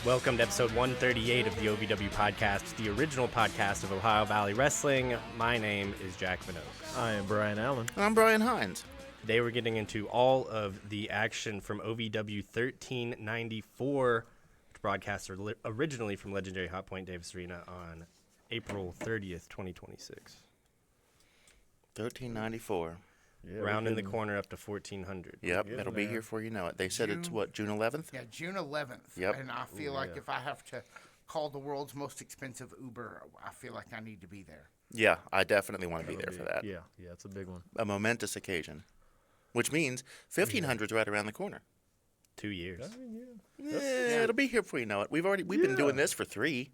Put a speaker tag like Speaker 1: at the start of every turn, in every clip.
Speaker 1: Welcome to episode 138 of the OVW podcast, the original podcast of Ohio Valley Wrestling. My name is Jackman Ochs.
Speaker 2: I am Brian Allen.
Speaker 3: I'm Brian Hines.
Speaker 1: Today we're getting into all of the action from OVW 1394, which broadcasts originally from legendary Hot Point Davis Arena on April 30th, 2026.
Speaker 3: 1394.
Speaker 2: Yeah,
Speaker 1: Rounding the corner up to 1400.
Speaker 3: Yep, it'll be here before you know it. They said it's, what, June 11th?
Speaker 4: Yeah, June 11th.
Speaker 3: Yep.
Speaker 4: And I feel like if I have to call the world's most expensive Uber, I feel like I need to be there.
Speaker 3: Yeah, I definitely want to be there for that.
Speaker 2: Yeah, it's a big one.
Speaker 3: A momentous occasion, which means 1500's right around the corner.
Speaker 1: 2 years.
Speaker 3: Yeah, it'll be here before you know it. We've been doing this for 3,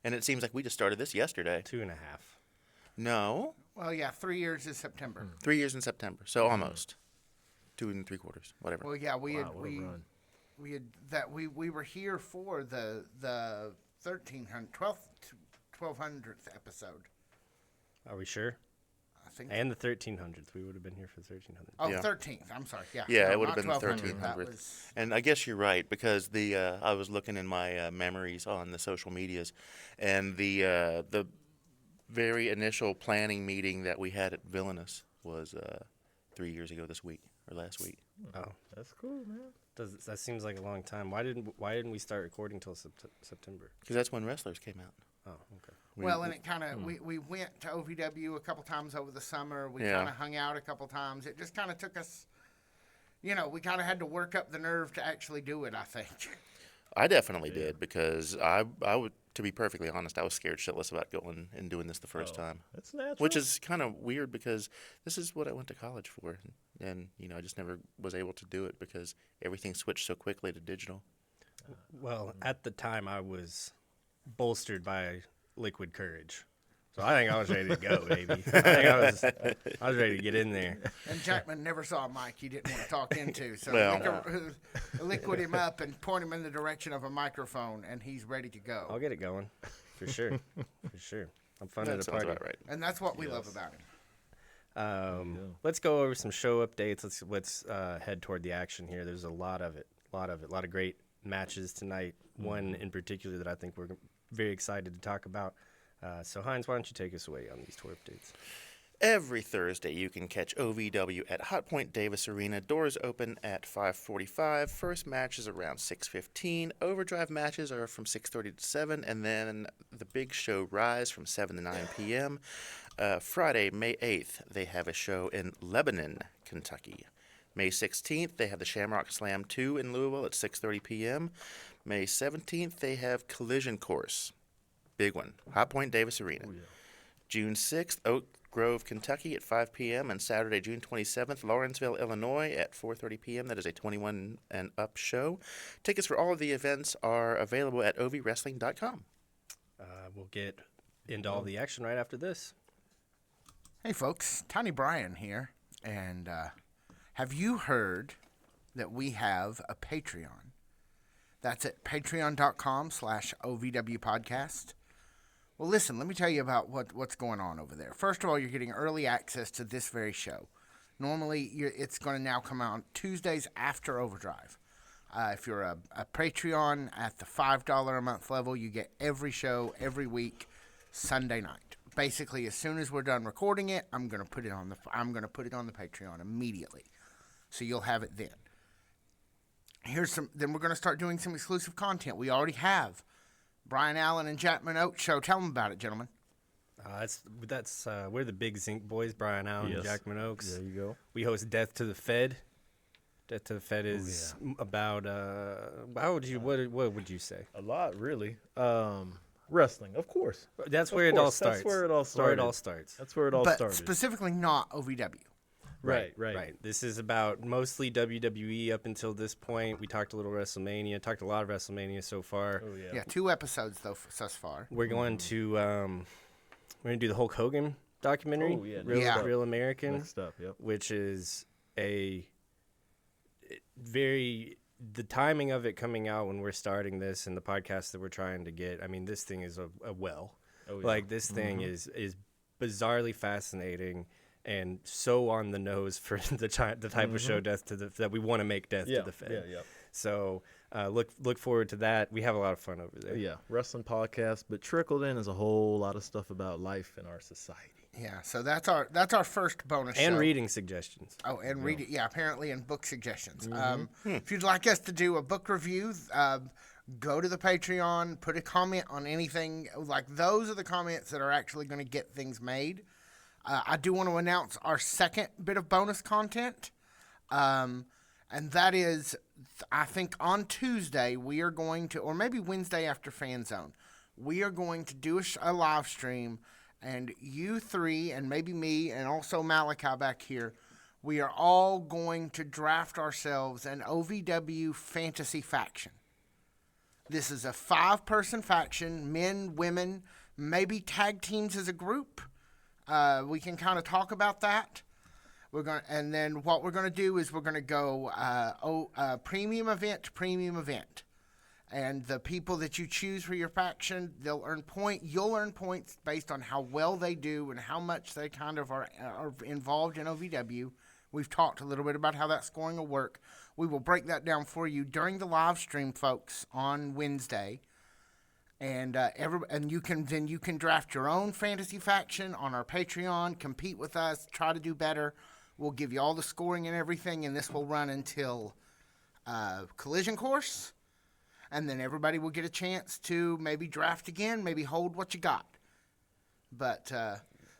Speaker 3: and it seems like we just started this yesterday.
Speaker 1: 2.5.
Speaker 3: No,
Speaker 4: Well, yeah, 3 years is September.
Speaker 3: 3 years in September, so almost 2 3/4, whatever.
Speaker 4: Well, yeah, we were here for the 1200th episode.
Speaker 1: Are we sure?
Speaker 4: I think.
Speaker 1: And the 1300th. We would have been here for the 1300th.
Speaker 4: Oh,
Speaker 3: Yeah.
Speaker 4: 13th. I'm sorry. Yeah.
Speaker 3: Yeah,
Speaker 4: No,
Speaker 3: it would have
Speaker 4: not
Speaker 3: been the
Speaker 4: 1200.
Speaker 3: 1300th.
Speaker 4: That was,
Speaker 3: And I guess you're right, because I was looking in my memories on the social medias, and the very initial planning meeting that we had at Villainous was 3 years ago this week, or last week.
Speaker 1: Oh,
Speaker 2: That's cool, man.
Speaker 1: that seems like a long time. Why didn't we start recording till September?
Speaker 3: Because that's when Wrestlers came out.
Speaker 1: Oh, okay.
Speaker 4: well, and it kind of, we went to OVW a couple times over the summer. We
Speaker 3: Yeah.
Speaker 4: kind of hung out a couple times. It just kind of took us, we kind of had to work up the nerve to actually do it, I think.
Speaker 3: I definitely did, because I would, to be perfectly honest, I was scared shitless about going and doing this the first time.
Speaker 2: That's natural.
Speaker 3: Which is kind of weird, because this is what I went to college for. And, I just never was able to do it because everything switched so quickly to digital.
Speaker 1: Well, at the time, I was bolstered by liquid courage. So I think I was ready to go, baby. I think I was ready to get in there.
Speaker 4: And Jackman never saw a mic he didn't want to talk into, so
Speaker 3: Well,
Speaker 4: liquid him up and point him in the direction of a microphone, and he's ready to go.
Speaker 1: I'll get it going, for sure. For sure. I'm fun
Speaker 3: That
Speaker 1: at a
Speaker 3: sounds
Speaker 1: party.
Speaker 3: about right.
Speaker 4: And that's what we love about him.
Speaker 1: Let's go over some show updates. Let's head toward the action here. There's a lot of it. A lot of great matches tonight. One in particular that I think we're very excited to talk about. So, Hines, why don't you take us away on these tour updates?
Speaker 3: Every Thursday, you can catch OVW at Hot Point Davis Arena. Doors open at 5:45. First match is around 6:15. Overdrive matches are from 6:30 to 7, and then the big show Rise from 7 to 9 p.m. Friday, May 8th, they have a show in Lebanon, Kentucky. May 16th, they have the Shamrock Slam 2 in Louisville at 6:30 p.m. May 17th, they have Collision Course. Big one. Hot Point Davis Arena.
Speaker 2: Oh, yeah.
Speaker 3: June 6th, Oak Grove, Kentucky at 5 p.m. And Saturday, June 27th, Lawrenceville, Illinois at 4:30 p.m. That is a 21 and up show. Tickets for all of the events are available at ovwrestling.com.
Speaker 1: We'll get into all the action right after this.
Speaker 4: Hey, folks, Tiny Brian here, and have you heard that we have a Patreon? That's at patreon.com/OVW podcast. Well, listen, let me tell you about what's going on over there. First of all, you're getting early access to this very show. Normally, it's going to now come out Tuesdays after Overdrive. If you're a Patreon at the $5 a month level, you get every show every week, Sunday night. Basically, as soon as we're done recording it, I'm going to put it on the Patreon immediately, so you'll have it then. Then we're going to start doing some exclusive content. We already have Brian Allen and Jackman Ochs show. Tell them about it, gentlemen.
Speaker 1: We're the Big Zinc boys, Brian Allen and Jackman Ochs.
Speaker 2: There you go.
Speaker 1: We host Death to the Fed. Death to the Fed is about what would you say?
Speaker 2: A lot, really. Wrestling, of course.
Speaker 1: That's where it all starts.
Speaker 2: That's where it all started. That's where it all
Speaker 4: But
Speaker 2: started.
Speaker 4: specifically not OVW.
Speaker 2: Right.
Speaker 1: This is about mostly WWE up until this point. We talked a little WrestleMania, talked a lot of WrestleMania so far.
Speaker 2: Oh, yeah.
Speaker 4: Yeah, 2 episodes thus far.
Speaker 1: We're going to do the Hulk Hogan documentary,
Speaker 2: Oh, yeah.
Speaker 1: Real American,
Speaker 2: Next up, yep.
Speaker 1: which is the timing of it coming out when we're starting this and the podcast that we're trying to get. I mean, this thing is a well.
Speaker 2: Oh, yeah.
Speaker 1: Like, this thing is bizarrely fascinating and so on the nose for the type of show that we want to make Death to the Fed.
Speaker 2: Yeah.
Speaker 1: So look forward to that. We have a lot of fun over there.
Speaker 2: Yeah, wrestling podcast, but trickled in is a whole lot of stuff about life in our society.
Speaker 4: Yeah, so that's our first bonus
Speaker 1: And
Speaker 4: show.
Speaker 1: reading suggestions.
Speaker 4: Oh, and read it. Yeah, apparently, and book suggestions. If you'd like us to do a book review, go to the Patreon, put a comment on anything. Like, those are the comments that are actually going to get things made. I do want to announce our second bit of bonus content, and that is, I think on Tuesday we are going to, or maybe Wednesday after Fan Zone, we are going to do a live stream. And you three, and maybe me, and also Malachi back here, we are all going to draft ourselves an OVW fantasy faction. This is a 5-person faction, men, women, maybe tag teams as a group. We can kind of talk about that. And then what we're going to do is we're going to go premium event to premium event. And the people that you choose for your faction, they'll earn you'll earn points based on how well they do and how much they kind of are involved in OVW. We've talked a little bit about how that scoring will work. We will break that down for you during the live stream, folks, on Wednesday. And you can draft your own fantasy faction on our Patreon, compete with us, try to do better. We'll give you all the scoring and everything, and this will run until Collision Course. And then everybody will get a chance to maybe draft again, maybe hold what you got. But,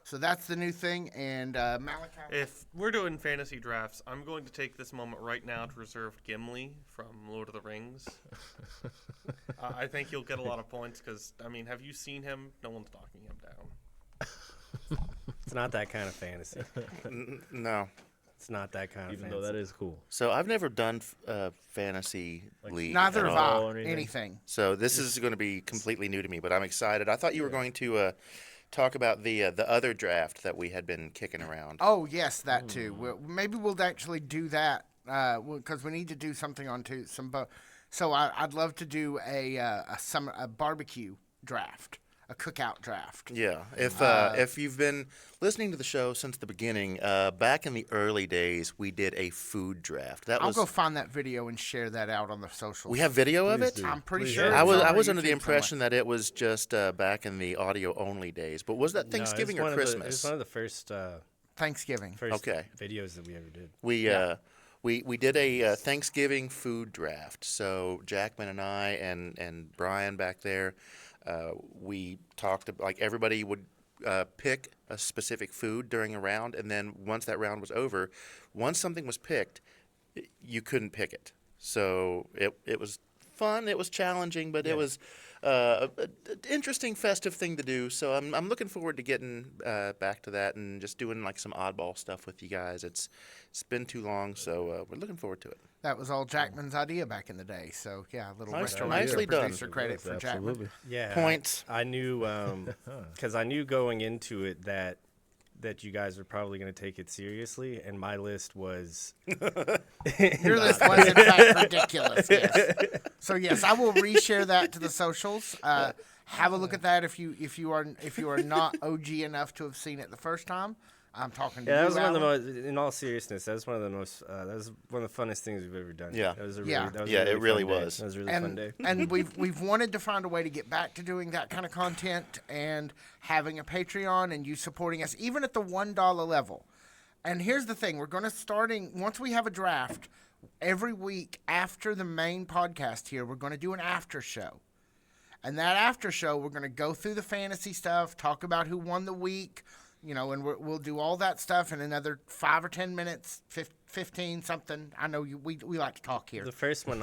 Speaker 4: so that's the new thing. And Malachi?
Speaker 5: If we're doing fantasy drafts, I'm going to take this moment right now to reserve Gimli from Lord of the Rings. I think you'll get a lot of points because, I mean, have you seen him? No one's knocking him down.
Speaker 1: It's not that kind of fantasy.
Speaker 3: No.
Speaker 1: It's not that kind of
Speaker 2: Even
Speaker 1: fantasy.
Speaker 2: though that is cool.
Speaker 3: So I've never done fantasy league.
Speaker 4: Neither
Speaker 3: at
Speaker 4: have
Speaker 3: all.
Speaker 4: I. Anything.
Speaker 3: So this is going to be completely new to me, but I'm excited. I thought you were going to talk about the other draft that we had been kicking around.
Speaker 4: Oh, yes, that too. Maybe we'll actually do that because we need to do something on So I'd love to do a barbecue draft. A cookout draft.
Speaker 3: Yeah, if you've been listening to the show since the beginning, back in the early days, we did a food draft.
Speaker 4: I'll go find that video and share that out on the socials.
Speaker 3: We have video of it.
Speaker 4: I'm pretty
Speaker 2: Please
Speaker 4: sure.
Speaker 2: do.
Speaker 3: I was
Speaker 4: it's on
Speaker 3: under the
Speaker 4: YouTube
Speaker 3: impression that it was just back in the audio only days. But was that Thanksgiving
Speaker 1: No,
Speaker 3: or
Speaker 1: it
Speaker 3: Christmas?
Speaker 1: was one of the first
Speaker 4: Thanksgiving.
Speaker 3: Okay.
Speaker 1: videos that we ever did.
Speaker 3: We did a Thanksgiving food draft. So Jackman and I and Brian back there, we talked like everybody would pick a specific food during a round, and then once that round was over, once something was picked, you couldn't pick it. So it was fun. It was challenging, but it was an interesting, festive thing to do. So I'm looking forward to getting back to that and just doing like some oddball stuff with you guys. It's been too long, so we're looking forward to it.
Speaker 4: That was all Jackman's idea back in the day. So, yeah, a little
Speaker 3: Nicely done.
Speaker 4: producer credit for Jackman.
Speaker 2: Absolutely.
Speaker 1: Yeah.
Speaker 3: Points.
Speaker 1: I knew because I knew going into it that you guys were probably going to take it seriously, and my list was
Speaker 4: Your list was, in fact, ridiculous. Yes. So, yes, I will reshare that to the socials. Have a look at that if you are not OG enough to have seen it the first time. I'm talking to you,
Speaker 1: that was one of the
Speaker 4: Alan.
Speaker 1: most. In all seriousness, that was one of the most. That was one of the funnest things we've ever done.
Speaker 3: Yeah.
Speaker 1: That was a
Speaker 4: Yeah.
Speaker 1: really, that was a
Speaker 3: Yeah,
Speaker 1: really
Speaker 3: it really
Speaker 1: fun day.
Speaker 3: was.
Speaker 1: That was a really fun day.
Speaker 4: And we've wanted to find a way to get back to doing that kind of content and having a Patreon and you supporting us even at the $1 level. And here's the thing, we're going to once we have a draft, every week after the main podcast here, we're going to do an after show. And that after show, we're going to go through the fantasy stuff, talk about who won the week, and we'll do all that stuff in another 5 or 10 minutes, 15 something. I know we like to talk here.
Speaker 1: The first one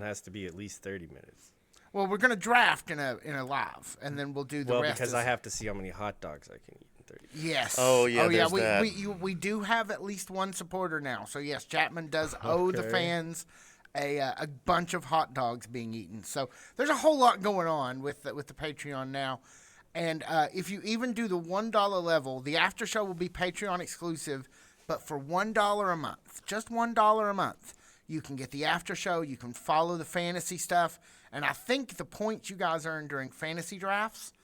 Speaker 1: has to be at least 30 minutes.
Speaker 4: Well, we're going to draft in a live, and then we'll do the rest.
Speaker 1: Because I have to see how many hot dogs I can eat in 30 minutes.
Speaker 4: Yes.
Speaker 3: Oh, yeah, there's
Speaker 4: We,
Speaker 3: that.
Speaker 4: we do have at least one supporter now. So yes, Jackman does owe the fans a bunch of hot dogs being eaten. So there's a whole lot going on with the Patreon now. And if you even do the $1 level, the after show will be Patreon exclusive, but for $1 a month, just $1 a month, you can get the after show. You can follow the fantasy stuff. And I think the points you guys earn during fantasy drafts,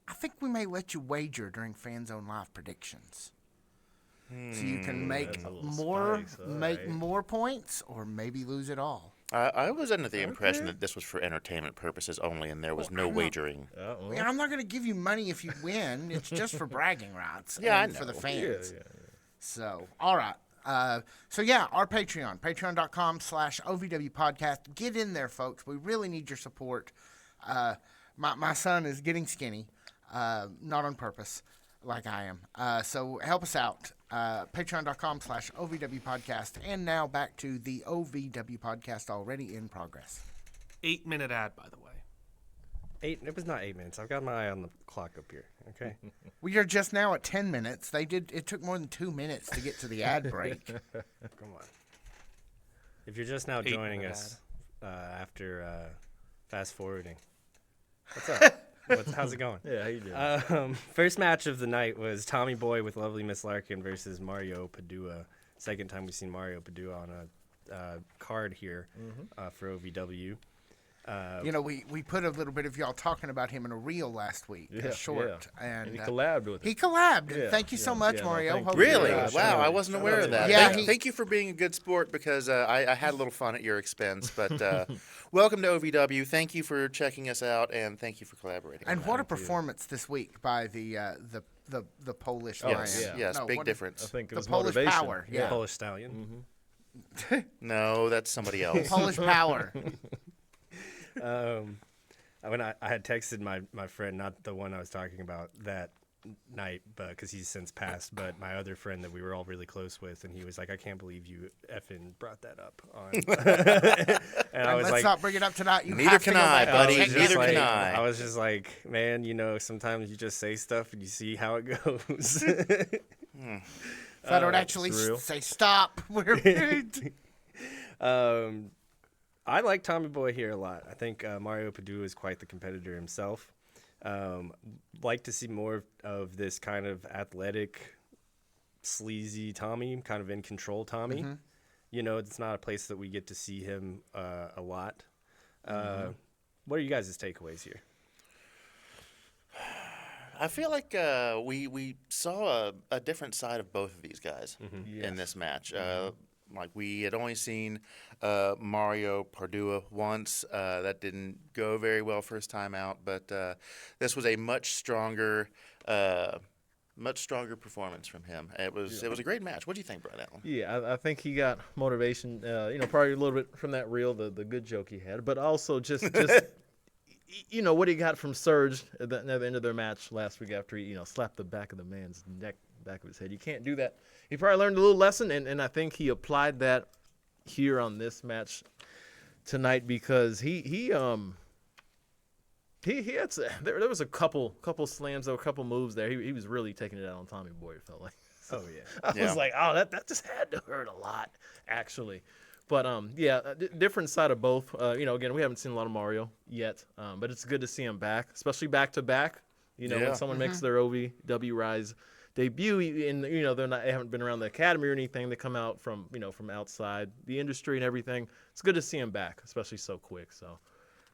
Speaker 4: I think we may let you wager during Fan Zone Live predictions. So you can make
Speaker 2: That's a little
Speaker 4: more
Speaker 2: spice, all right.
Speaker 4: more points or maybe lose it all.
Speaker 3: I was under the impression that this was for entertainment purposes only, and there was no wagering.
Speaker 4: Yeah, I'm not going to give you money if you win. It's just for bragging rights.
Speaker 3: Yeah,
Speaker 4: and
Speaker 3: I
Speaker 4: for the
Speaker 3: know.
Speaker 4: fans.
Speaker 2: Yeah.
Speaker 4: So, all right. So yeah, our Patreon, patreon.com/OVW podcast. Get in there, folks. We really need your support. My son is getting skinny, not on purpose, like I am. So help us out. Patreon.com/OVW podcast. And now back to the OVW podcast already in progress.
Speaker 5: 8-minute ad, by the way.
Speaker 1: It was not 8 minutes. I've got my eye on the clock up here. Okay.
Speaker 4: We are just now at 10 minutes. It took more than 2 minutes to get to the ad break.
Speaker 1: Come on. If you're just now joining us after fast forwarding, what's up? How's it going?
Speaker 2: Yeah, how you doing?
Speaker 1: First match of the night was Tommy Boy with Lovely Miss Larkin versus Mario Pardua. Second time we've seen Mario Pardua on a card here for OVW.
Speaker 4: We put a little bit of y'all talking about him in a reel last week, a short, and
Speaker 2: he collabed with
Speaker 4: He
Speaker 2: it.
Speaker 4: collabed.
Speaker 2: Yeah,
Speaker 4: Thank you so much,
Speaker 2: no,
Speaker 4: Mario.
Speaker 2: thank
Speaker 4: Hope
Speaker 2: you.
Speaker 3: Really?
Speaker 4: you-
Speaker 3: Wow, I wasn't aware of that.
Speaker 4: Yeah,
Speaker 3: Thank you for being a good sport because I had a little fun at your expense. But welcome to OVW. Thank you for checking us out, and thank you for collaborating.
Speaker 4: And what a performance this week by the Polish
Speaker 3: Yes,
Speaker 4: lion.
Speaker 3: yes,
Speaker 4: No,
Speaker 3: big
Speaker 4: what-
Speaker 3: difference.
Speaker 2: I think it
Speaker 4: The
Speaker 2: was
Speaker 4: Polish
Speaker 2: motivation.
Speaker 4: power, yeah.
Speaker 1: Polish Stallion.
Speaker 3: No, that's somebody else.
Speaker 4: Polish power.
Speaker 1: When I had texted my friend, not the one I was talking about that night, but because he's since passed, but my other friend that we were all really close with, and he was like, "I can't believe you effing brought that up." On. And I was
Speaker 4: Let's
Speaker 1: like,
Speaker 4: not bring it up tonight. You
Speaker 3: Neither
Speaker 4: have to
Speaker 3: can
Speaker 4: go
Speaker 3: I,
Speaker 4: back and
Speaker 3: buddy.
Speaker 4: check
Speaker 1: was
Speaker 4: that
Speaker 1: just
Speaker 3: Neither
Speaker 1: like,
Speaker 3: can I.
Speaker 1: I was just like, man, sometimes you just say stuff and you see how it goes.
Speaker 4: If I don't actually
Speaker 2: surreal.
Speaker 4: say stop, we're
Speaker 1: I like Tommy Boy here a lot. I think Mario Pardua is quite the competitor himself. Like to see more of this kind of athletic, sleazy Tommy, kind of in control Tommy. It's not a place that we get to see him a lot. What are you guys' takeaways here?
Speaker 3: I feel like we saw a different side of both of these guys in this match. Like we had only seen Mario Pardua once. That didn't go very well first time out, but this was a much stronger performance from him. It was a great match. What do you think, Brad Allen?
Speaker 2: Yeah, I think he got motivation. Probably a little bit from that reel, the good joke he had, but also just what he got from Surge at the end of their match last week after he slapped the back of the man's neck, back of his head. You can't do that. He probably learned a little lesson, and I think he applied that here on this match tonight because he had there was a couple slams, there were a couple moves there. He was really taking it out on Tommy Boy. It felt like.
Speaker 1: Oh yeah.
Speaker 2: I was like, oh, that just had to hurt a lot, actually. But different side of both. Again, we haven't seen a lot of Mario yet, but it's good to see him back, especially back to back. When someone makes their OVW Rise debut, and they haven't been around the academy or anything. They come out from outside the industry and everything. It's good to see him back, especially so quick. So.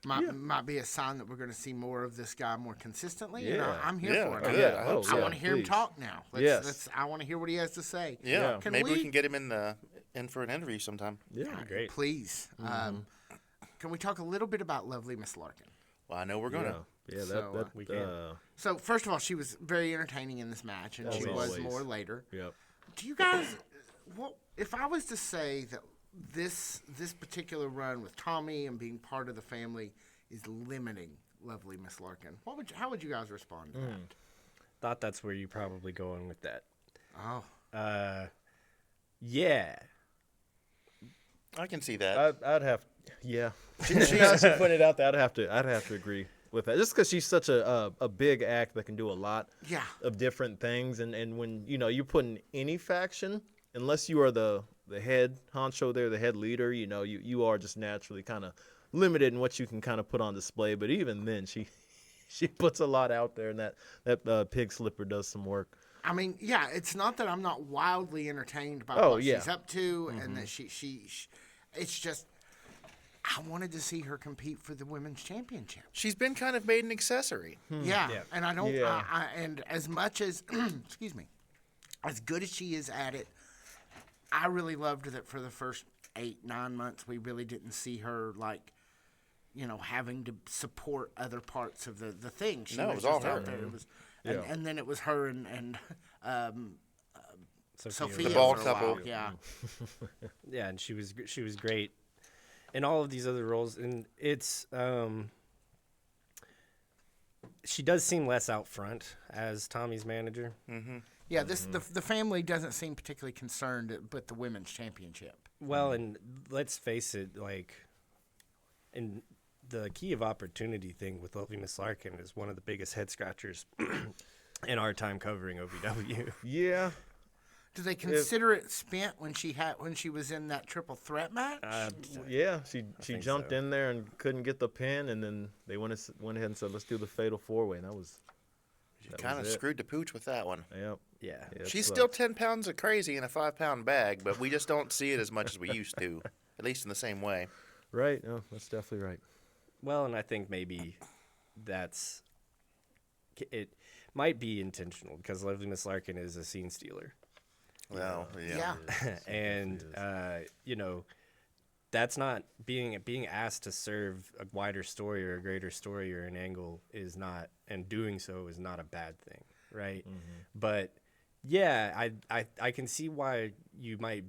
Speaker 4: might be a sign that we're going to see more of this guy more consistently.
Speaker 2: Yeah.
Speaker 4: And I'm here for it.
Speaker 3: good.
Speaker 4: I
Speaker 3: I hope
Speaker 4: want to hear him
Speaker 2: please.
Speaker 4: talk now. I want to hear what he has to say.
Speaker 3: Yeah,
Speaker 4: Can
Speaker 3: maybe we
Speaker 4: we-
Speaker 3: can get him in for an interview sometime.
Speaker 2: Yeah.
Speaker 1: Great.
Speaker 4: Please. Can we talk a little bit about Lovely Miss Larkin?
Speaker 3: Well, I know we're gonna.
Speaker 2: Yeah,
Speaker 4: So,
Speaker 1: we can.
Speaker 4: So first of all, she was very entertaining in this match, and she was
Speaker 2: Always.
Speaker 4: more later.
Speaker 2: Yep.
Speaker 4: Do you guys? If I was to say that this particular run with Tommy and being part of the family is limiting Lovely Miss Larkin, how would you guys respond to that?
Speaker 1: Thought that's where you're probably going with that.
Speaker 4: Oh,
Speaker 1: Yeah.
Speaker 3: I can see that.
Speaker 2: I'd have, yeah. She's put it out there. I'd have to agree with that. Just because she's such a big act that can do a lot
Speaker 4: yeah.
Speaker 2: of different things, and when you put in any faction, unless you are the head honcho there, the head leader, you are just naturally kind of limited in what you can kind of put on display. But even then, she puts a lot out there, and that pig slipper does some work.
Speaker 4: I mean, yeah, it's not that I'm not wildly entertained by
Speaker 2: Oh,
Speaker 4: what
Speaker 2: yeah.
Speaker 4: she's up to, and that she it's just I wanted to see her compete for the women's championship.
Speaker 3: She's been kind of made an accessory.
Speaker 4: Yeah, and I don't.
Speaker 2: Yeah.
Speaker 4: And as much as, excuse me, as good as she is at it, I really loved that for the first 8-9 months, we really didn't see her like, having to support other parts of the thing. She
Speaker 3: No,
Speaker 4: was
Speaker 3: it was all
Speaker 4: just out
Speaker 3: her.
Speaker 4: there. It was,
Speaker 2: Yeah.
Speaker 4: and then it was her and Sophia
Speaker 3: The bald
Speaker 4: for a while.
Speaker 3: couple.
Speaker 4: Yeah.
Speaker 1: Yeah, and she was great in all of these other roles, and it's she does seem less out front as Tommy's manager.
Speaker 4: Yeah, the family doesn't seem particularly concerned with the women's championship.
Speaker 1: Well, and let's face it, like, in the key of opportunity thing with Lovely Miss Larkin is one of the biggest head scratchers in our time covering OVW.
Speaker 2: Yeah.
Speaker 4: Do they consider it spent when she was in that triple threat match?
Speaker 2: Yeah, she
Speaker 1: think
Speaker 2: jumped
Speaker 1: so.
Speaker 2: in there and couldn't get the pin, and then they went ahead and said, let's do the fatal four-way, and that was
Speaker 3: Kind of
Speaker 2: it.
Speaker 3: screwed the pooch with that one.
Speaker 2: Yep.
Speaker 1: Yeah.
Speaker 2: Yeah, it
Speaker 3: She's
Speaker 2: sucked.
Speaker 3: still 10 pounds of crazy in a 5-pound bag, but we just don't see it as much as we used to, at least in the same way.
Speaker 2: Right. No, that's definitely right.
Speaker 1: Well, and I think maybe it might be intentional because Lovely Miss Larkin is a scene stealer.
Speaker 3: Well, yeah.
Speaker 1: And that's not being asked to serve a wider story or a greater story or an angle is not, and doing so is not a bad thing, right? But yeah, I can see why you might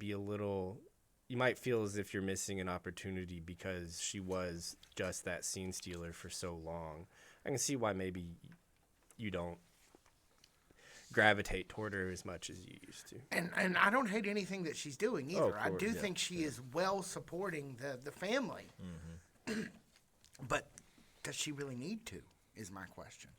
Speaker 1: feel as if you're missing an opportunity because she was just that scene stealer for so long. I can see why maybe you don't gravitate toward her as much as you used to.
Speaker 4: And I don't hate anything that she's doing either.
Speaker 2: Oh, of
Speaker 4: I
Speaker 2: course,
Speaker 4: do
Speaker 2: yeah,
Speaker 4: think she is well supporting the family. But does she really need to, is my question.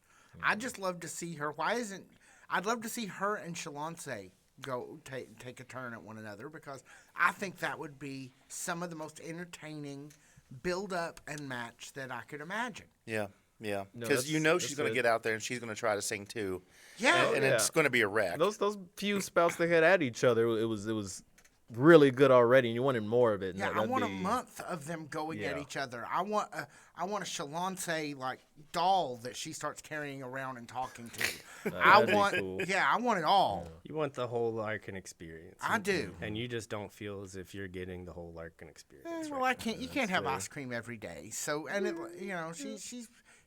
Speaker 4: I'd just love to see her. I'd love to see her and Shalonce go take a turn at one another, because I think that would be some of the most entertaining build-up and match that I could imagine.
Speaker 3: Yeah. Yeah.
Speaker 2: No,
Speaker 3: Because
Speaker 2: that's-
Speaker 3: she's going
Speaker 2: that's
Speaker 3: to
Speaker 2: good.
Speaker 3: get out there and she's going to try to sing too.
Speaker 4: Yeah.
Speaker 3: And
Speaker 2: yeah.
Speaker 3: it's going to be a wreck.
Speaker 2: Those few spouts they had at each other, it was really good already, and you wanted more of it. And
Speaker 4: Yeah, I
Speaker 2: that'd
Speaker 4: want a
Speaker 2: be-
Speaker 4: month of them going at
Speaker 2: Yeah.
Speaker 4: each other. I want a Shalonce like doll that she starts carrying around and talking to.
Speaker 2: That'd be cool.
Speaker 4: I want it all.
Speaker 1: You want the whole Larkin experience.
Speaker 4: I do.
Speaker 1: And you just don't feel as if you're getting the whole Larkin experience.
Speaker 4: Well, I can't. You can't have ice cream every day. So, and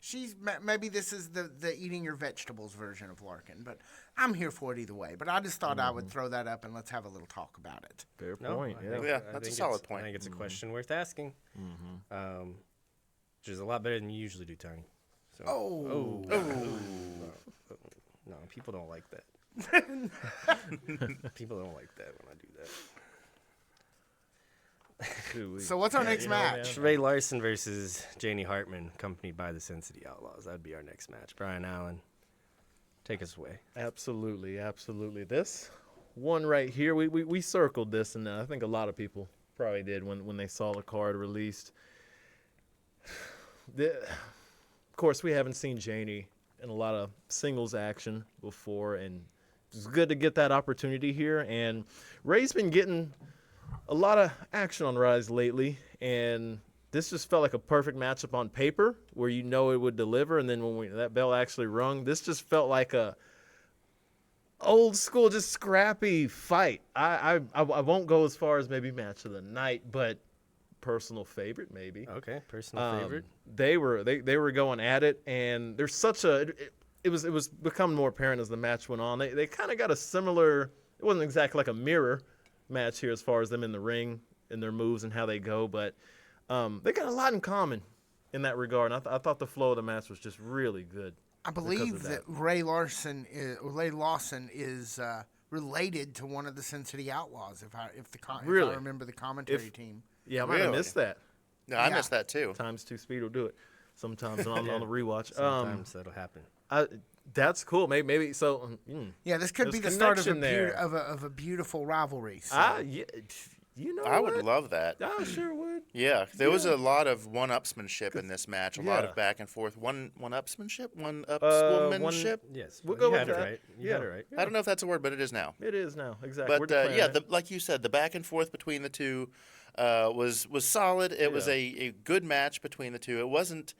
Speaker 4: she's maybe this is the eating your vegetables version of Larkin, but I'm here for it either way. But I just thought I would throw that up and let's have a little talk about it.
Speaker 2: Fair
Speaker 1: No,
Speaker 2: point.
Speaker 1: I
Speaker 2: Yeah.
Speaker 1: think-
Speaker 3: Yeah,
Speaker 1: I
Speaker 3: that's a
Speaker 1: think
Speaker 3: solid
Speaker 1: it's-
Speaker 3: point.
Speaker 1: I think it's a question worth asking. Which is a lot better than you usually do, Tyni. So,
Speaker 4: Oh.
Speaker 1: no, people don't like that. People don't like that when I do that.
Speaker 2: Ooh-wee.
Speaker 4: So what's our next match?
Speaker 1: Ray Larson versus Janie Hartman, accompanied by the Sin City Outlaws. That'd be our next match. Brian Allen, take us away.
Speaker 2: Absolutely. This one right here, we circled this, and I think a lot of people probably did when they saw the card released. Of course, we haven't seen Janie in a lot of singles action before, and it's good to get that opportunity here. And Ray's been getting a lot of action on Rise lately, and this just felt like a perfect matchup on paper where you know it would deliver. And then when that bell actually rung, this just felt like a old school, just scrappy fight. I won't go as far as maybe match of the night, but personal favorite maybe.
Speaker 1: Okay, personal favorite.
Speaker 2: They were going at it, and there's such a it was becoming more apparent as the match went on. They kind of got a similar. It wasn't exactly like a mirror match here as far as them in the ring and their moves and how they go, but they got a lot in common in that regard. And I thought the flow of the match was just really good.
Speaker 4: I believe that Ray Lawson is related to one of the Sin City Outlaws. If I
Speaker 2: Really?
Speaker 4: remember the commentary team.
Speaker 2: Yeah, I might have
Speaker 3: Really?
Speaker 2: missed that.
Speaker 3: No, I
Speaker 4: Yeah.
Speaker 3: missed that too.
Speaker 2: Times 2 speed will do it. Sometimes on the rewatch.
Speaker 1: Sometimes that'll happen.
Speaker 2: That's cool. Maybe so.
Speaker 4: Yeah, this could
Speaker 2: There's
Speaker 4: be the start of
Speaker 2: connection there.
Speaker 4: of a beautiful rivalry. So.
Speaker 2: Yeah, you know,
Speaker 3: I
Speaker 2: what?
Speaker 3: would love that.
Speaker 2: I sure would.
Speaker 3: Yeah, there was a lot of one-upsmanship in this match. A lot
Speaker 2: Yeah.
Speaker 3: of back and forth. One-upsmanship? One-upswomanship?
Speaker 1: Yes,
Speaker 2: We'll
Speaker 1: you
Speaker 2: go with
Speaker 1: had it
Speaker 2: that.
Speaker 1: right. You had it right.
Speaker 3: I don't know if that's a word, but it is now.
Speaker 2: It is now exactly. We're
Speaker 3: But
Speaker 2: declaring
Speaker 3: yeah,
Speaker 2: it.
Speaker 3: like you said, the back and forth between the two was solid. It was
Speaker 2: Yeah.
Speaker 3: a good match between the two. It wasn't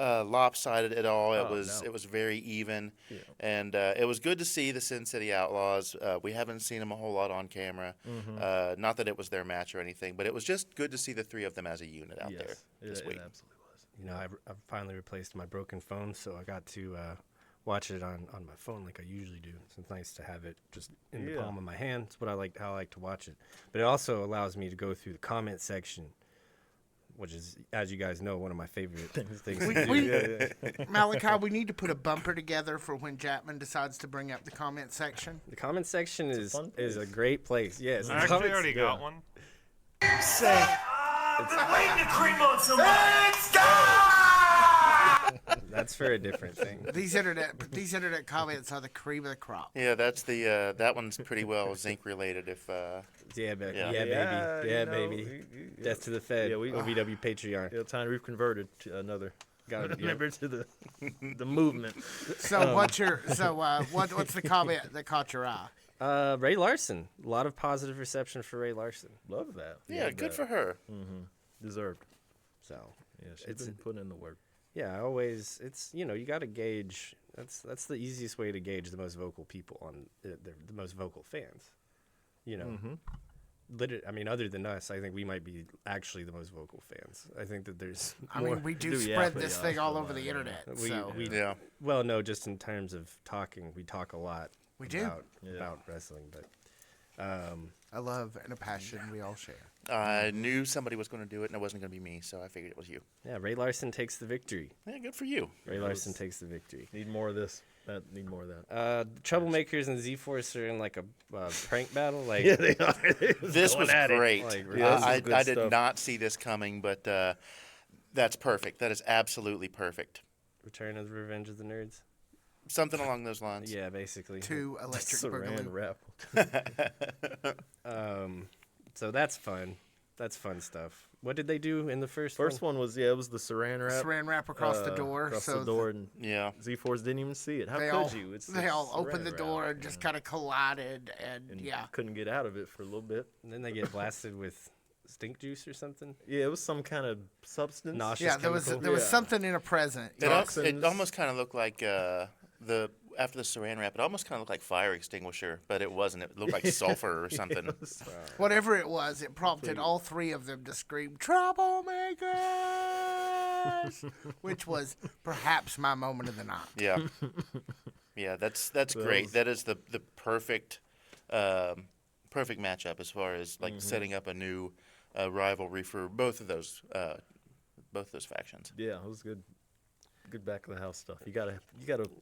Speaker 3: lopsided at all.
Speaker 2: Oh,
Speaker 3: It was very even,
Speaker 2: Yeah.
Speaker 3: and it was good to see the Sin City Outlaws. We haven't seen them a whole lot on camera. Not that it was their match or anything, but it was just good to see the three of them as a unit out there this week.
Speaker 2: It absolutely was.
Speaker 1: You know, I've finally replaced my broken phone, so I got to watch it on my phone like I usually do. So it's nice to have it just in the palm of my hand. It's what how I like to watch it. But it also allows me to go through the comment section, which is, as you guys know, one of my favorite things to do.
Speaker 4: Malachi, we need to put a bumper together for when Jackman decides to bring up the comment section.
Speaker 1: The comment section is
Speaker 2: fun
Speaker 1: a great place. Yes,
Speaker 5: I actually already got one.
Speaker 1: That's for a different thing.
Speaker 4: These internet comments are the cream of the crop.
Speaker 3: Yeah, that's the that one's pretty well Zinc related. If
Speaker 1: Yeah, baby.
Speaker 3: Yeah.
Speaker 1: Yeah, baby. Death to the Fed.
Speaker 2: Yeah, we-
Speaker 1: OVW Patreon.
Speaker 2: Yeah, Tyni, we've converted to another
Speaker 1: Got it.
Speaker 2: member to the movement.
Speaker 4: So what's the comment that caught your eye?
Speaker 1: Ray Larson. A lot of positive reception for Ray Larson.
Speaker 2: Love that.
Speaker 3: yeah,
Speaker 2: Love
Speaker 3: good
Speaker 2: that.
Speaker 3: for her.
Speaker 2: Deserved.
Speaker 1: So
Speaker 2: Yeah, she's
Speaker 1: It's-
Speaker 2: been putting in the work.
Speaker 1: yeah, it's you got to gauge. That's the easiest way to gauge the most vocal people on the most vocal fans. I mean, other than us, I think we might be actually the most vocal fans. I think that there's
Speaker 4: I
Speaker 1: more.
Speaker 4: mean, we do
Speaker 2: Do, yeah,
Speaker 4: spread
Speaker 2: but
Speaker 4: this
Speaker 2: yeah,
Speaker 4: thing all
Speaker 2: so,
Speaker 4: over the
Speaker 2: yeah.
Speaker 4: internet.
Speaker 1: we,
Speaker 4: So
Speaker 1: we
Speaker 3: Yeah.
Speaker 1: well, no, just in terms of talking, we talk a lot.
Speaker 4: We do.
Speaker 1: About wrestling, but
Speaker 4: a love and a passion we all share.
Speaker 3: I knew somebody was going to do it, and it wasn't going to be me, so I figured it was you.
Speaker 1: yeah, Ray Larson takes the victory.
Speaker 3: Yeah, good for you.
Speaker 1: Ray Larson takes the victory.
Speaker 2: Need more of this. Need more of that.
Speaker 1: Troublemakers and Z-Force are in like a prank battle. Like,
Speaker 2: Yeah, they are.
Speaker 3: This was great.
Speaker 1: Like,
Speaker 2: Yeah, this is
Speaker 3: I
Speaker 2: good
Speaker 3: did
Speaker 2: stuff.
Speaker 3: not see this coming, but that's perfect. That is absolutely perfect.
Speaker 1: Return of the Revenge of the Nerds.
Speaker 3: Something along those lines.
Speaker 1: Yeah, basically.
Speaker 4: To Electric
Speaker 2: Saran
Speaker 4: Boogaloo.
Speaker 2: wrap.
Speaker 1: So that's fun. That's fun stuff. What did they do in the first
Speaker 2: First one was it was the saran wrap.
Speaker 4: Saran wrap across the door,
Speaker 2: Across
Speaker 4: so
Speaker 2: the door, and
Speaker 3: Yeah.
Speaker 2: Z-Force didn't even see it. How
Speaker 4: they
Speaker 2: could
Speaker 4: all
Speaker 2: you?
Speaker 4: they all
Speaker 2: saran
Speaker 4: opened the
Speaker 2: wrap,
Speaker 4: door and just kind of collided, and
Speaker 2: and
Speaker 4: yeah.
Speaker 2: couldn't get out of it for a little bit.
Speaker 1: And then they get blasted with stink juice or something.
Speaker 2: Yeah, it was some kind of substance.
Speaker 1: Nauseous
Speaker 4: Yeah, there was
Speaker 1: chemical.
Speaker 4: was something in a present.
Speaker 3: It
Speaker 2: Toxins.
Speaker 3: almost kind of looked like after the saran wrap. It almost kind of looked like fire extinguisher, but it wasn't. It looked like sulfur or something.
Speaker 4: Whatever it was, it prompted all three of them to scream "Troublemakers," which was perhaps my moment of the night.
Speaker 3: Yeah, yeah. That's great. That is the perfect perfect matchup as far as like setting up a new rivalry for both of those factions.
Speaker 2: Yeah, it was good. Good back of the house stuff. You gotta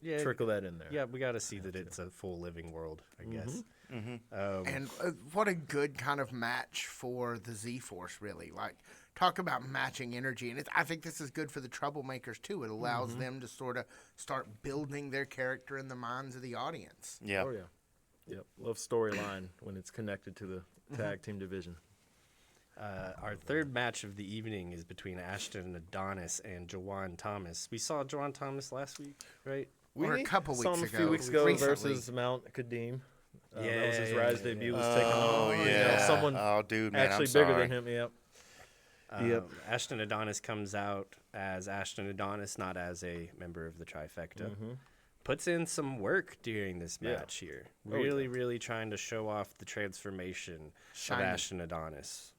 Speaker 1: Yeah,
Speaker 2: trickle that in there.
Speaker 1: Yeah, we got to see that it's a full living world, I guess.
Speaker 4: And what a good kind of match for the Z-Force, really. Like, talk about matching energy. And I think this is good for the Troublemakers, too. It allows them to sort of start building their character in the minds of the audience.
Speaker 3: Yeah.
Speaker 2: Oh yeah. Yep. Love storyline when it's connected to the tag team division.
Speaker 1: Our third match of the evening is between Ashton Adonis and Juwan Thomas. We saw Juwan Thomas last week, right?
Speaker 4: Or a couple
Speaker 2: saw him
Speaker 4: weeks
Speaker 2: a few
Speaker 4: ago,
Speaker 2: weeks ago
Speaker 4: recently.
Speaker 2: versus Mount Kadeem. That was his
Speaker 1: Yeah,
Speaker 2: Rise
Speaker 1: yeah,
Speaker 2: debut.
Speaker 1: yeah.
Speaker 2: Was taking
Speaker 3: Oh
Speaker 2: on
Speaker 3: yeah.
Speaker 2: someone
Speaker 3: Oh dude, man,
Speaker 2: actually
Speaker 3: I'm
Speaker 2: bigger
Speaker 3: sorry.
Speaker 2: than him. Yep.
Speaker 1: Ashton Adonis comes out as Ashton Adonis, not as a member of the Trifecta. Puts in some work during this
Speaker 2: Yeah.
Speaker 1: match here.
Speaker 2: Oh,
Speaker 1: Really, really trying to show off the transformation
Speaker 4: Shiny.
Speaker 1: of Ashton Adonis.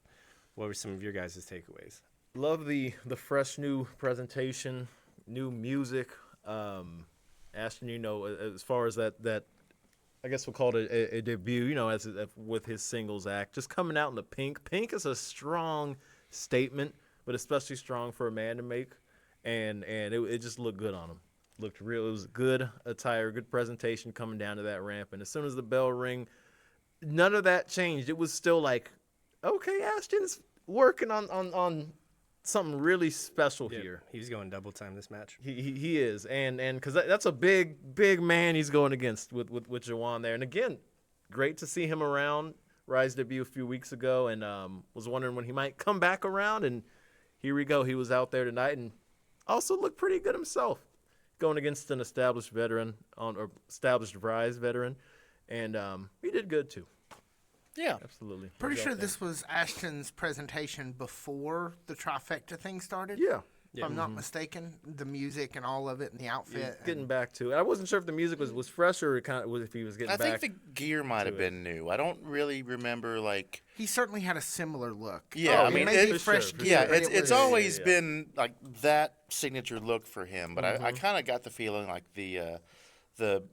Speaker 1: What were some of your guys' takeaways?
Speaker 2: Love the fresh new presentation, new music. Ashton, as far as that, I guess we'll call it a debut. With his singles act, just coming out in the pink. Pink is a strong statement, but especially strong for a man to make, and it just looked good on him. Looked real. It was good attire, good presentation coming down to that ramp, and as soon as the bell rang, none of that changed. It was still like, okay, Ashton's working on something really special here.
Speaker 1: He's going double time this match.
Speaker 2: He is, and because that's a big man he's going against with Juwan there. And again, great to see him around. Rise debut a few weeks ago, and was wondering when he might come back around. And here we go. He was out there tonight, and also looked pretty good himself, going against an established veteran or established Rise veteran, and he did good too.
Speaker 3: Yeah.
Speaker 2: Absolutely.
Speaker 4: Pretty
Speaker 2: He was
Speaker 4: sure
Speaker 2: out there.
Speaker 4: this was Ashton's presentation before the Trifecta thing started.
Speaker 2: Yeah.
Speaker 4: if I'm not mistaken. The music and all of it and the outfit.
Speaker 2: Getting back to it. I wasn't sure if the music was fresh or if he was getting
Speaker 3: I
Speaker 2: back.
Speaker 3: think the gear might have been new. I don't really remember like.
Speaker 4: He certainly had a similar look.
Speaker 3: Yeah, I mean,
Speaker 4: maybe
Speaker 3: it's
Speaker 4: fresh
Speaker 2: for
Speaker 4: gear.
Speaker 3: Yeah,
Speaker 4: but
Speaker 3: it's
Speaker 4: it was,
Speaker 3: always been like that signature look for him. But I kind of got the feeling like the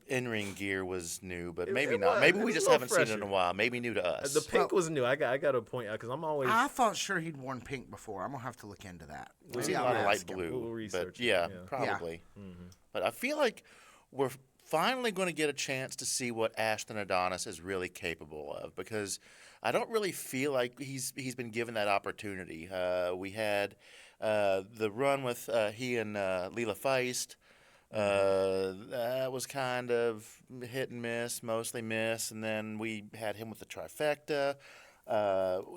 Speaker 3: in-ring gear was new, but maybe
Speaker 2: it
Speaker 3: not.
Speaker 2: was.
Speaker 3: Maybe
Speaker 2: It
Speaker 3: we
Speaker 2: was
Speaker 3: just
Speaker 2: a
Speaker 3: haven't
Speaker 2: little
Speaker 3: seen it in a
Speaker 2: fresher.
Speaker 3: while. Maybe new to us.
Speaker 2: The pink was new. I got to point out because I'm always.
Speaker 4: I thought sure he'd worn pink before. I'm gonna have to look into that.
Speaker 3: We've
Speaker 4: Maybe
Speaker 3: seen a
Speaker 4: I'll
Speaker 3: lot of light
Speaker 4: ask him.
Speaker 3: blue,
Speaker 2: We'll
Speaker 3: but
Speaker 2: research it,
Speaker 3: yeah,
Speaker 2: yeah.
Speaker 3: probably. But I feel like we're finally going to get a chance to see what Ashton Adonis is really capable of, because I don't really feel like he's been given that opportunity. We had the run with he and Leela Feist. That was kind of hit and miss, mostly miss, and then we had him with the trifecta.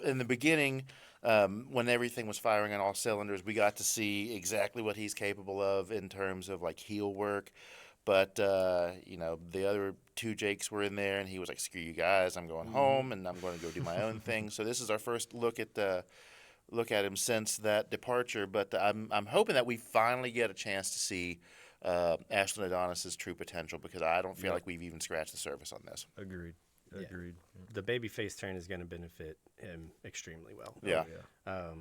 Speaker 3: In the beginning, when everything was firing on all cylinders, we got to see exactly what he's capable of in terms of like heel work. But the other two Jakes were in there, and he was like, "Screw you guys, I'm going home, and I'm going to go do my own thing." So this is our first look at him since that departure. But I'm hoping that we finally get a chance to see Ashton Adonis' true potential, because I don't feel like we've even scratched the surface on this.
Speaker 2: Agreed.
Speaker 1: Yeah.
Speaker 2: Agreed.
Speaker 1: The babyface turn is going to benefit him extremely well.
Speaker 3: Yeah.
Speaker 2: Yeah.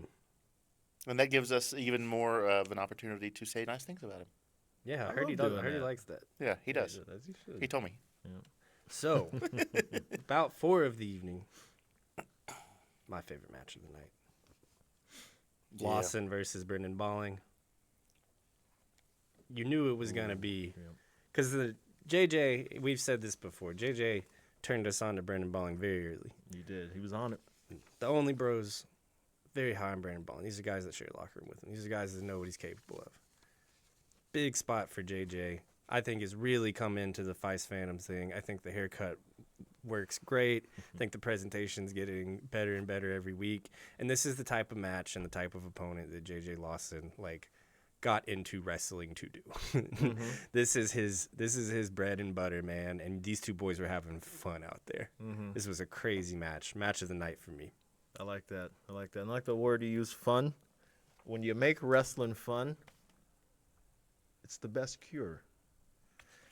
Speaker 3: And that gives us even more of an opportunity to say nice things about him.
Speaker 1: Yeah, I
Speaker 2: I
Speaker 1: heard he
Speaker 2: love
Speaker 1: does. I
Speaker 2: doing
Speaker 1: heard he
Speaker 2: that.
Speaker 1: likes that.
Speaker 3: Yeah, he does.
Speaker 2: As you should.
Speaker 3: He told me.
Speaker 1: So, about 4 of the evening, my favorite match of the night.
Speaker 3: Yeah.
Speaker 1: Lawson versus Brendan Balling. You knew it was going to be, because the JJ, we've said this before, JJ turned us on to Brendan Balling very early.
Speaker 2: You did. He was on it.
Speaker 1: The only bros, very high on Brendan Balling. These are guys that share a locker room with him. These are guys that know what he's capable of. Big spot for JJ. I think has really come into the Feist Phantoms thing. I think the haircut works great. I think the presentation's getting better and better every week. And this is the type of match and the type of opponent that JJ Lawson got into wrestling to do. This is his bread and butter, man. And these two boys were having fun out there. This was a crazy match of the night for me.
Speaker 2: I like that. I like the word you use, fun. When you make wrestling fun, it's the best cure.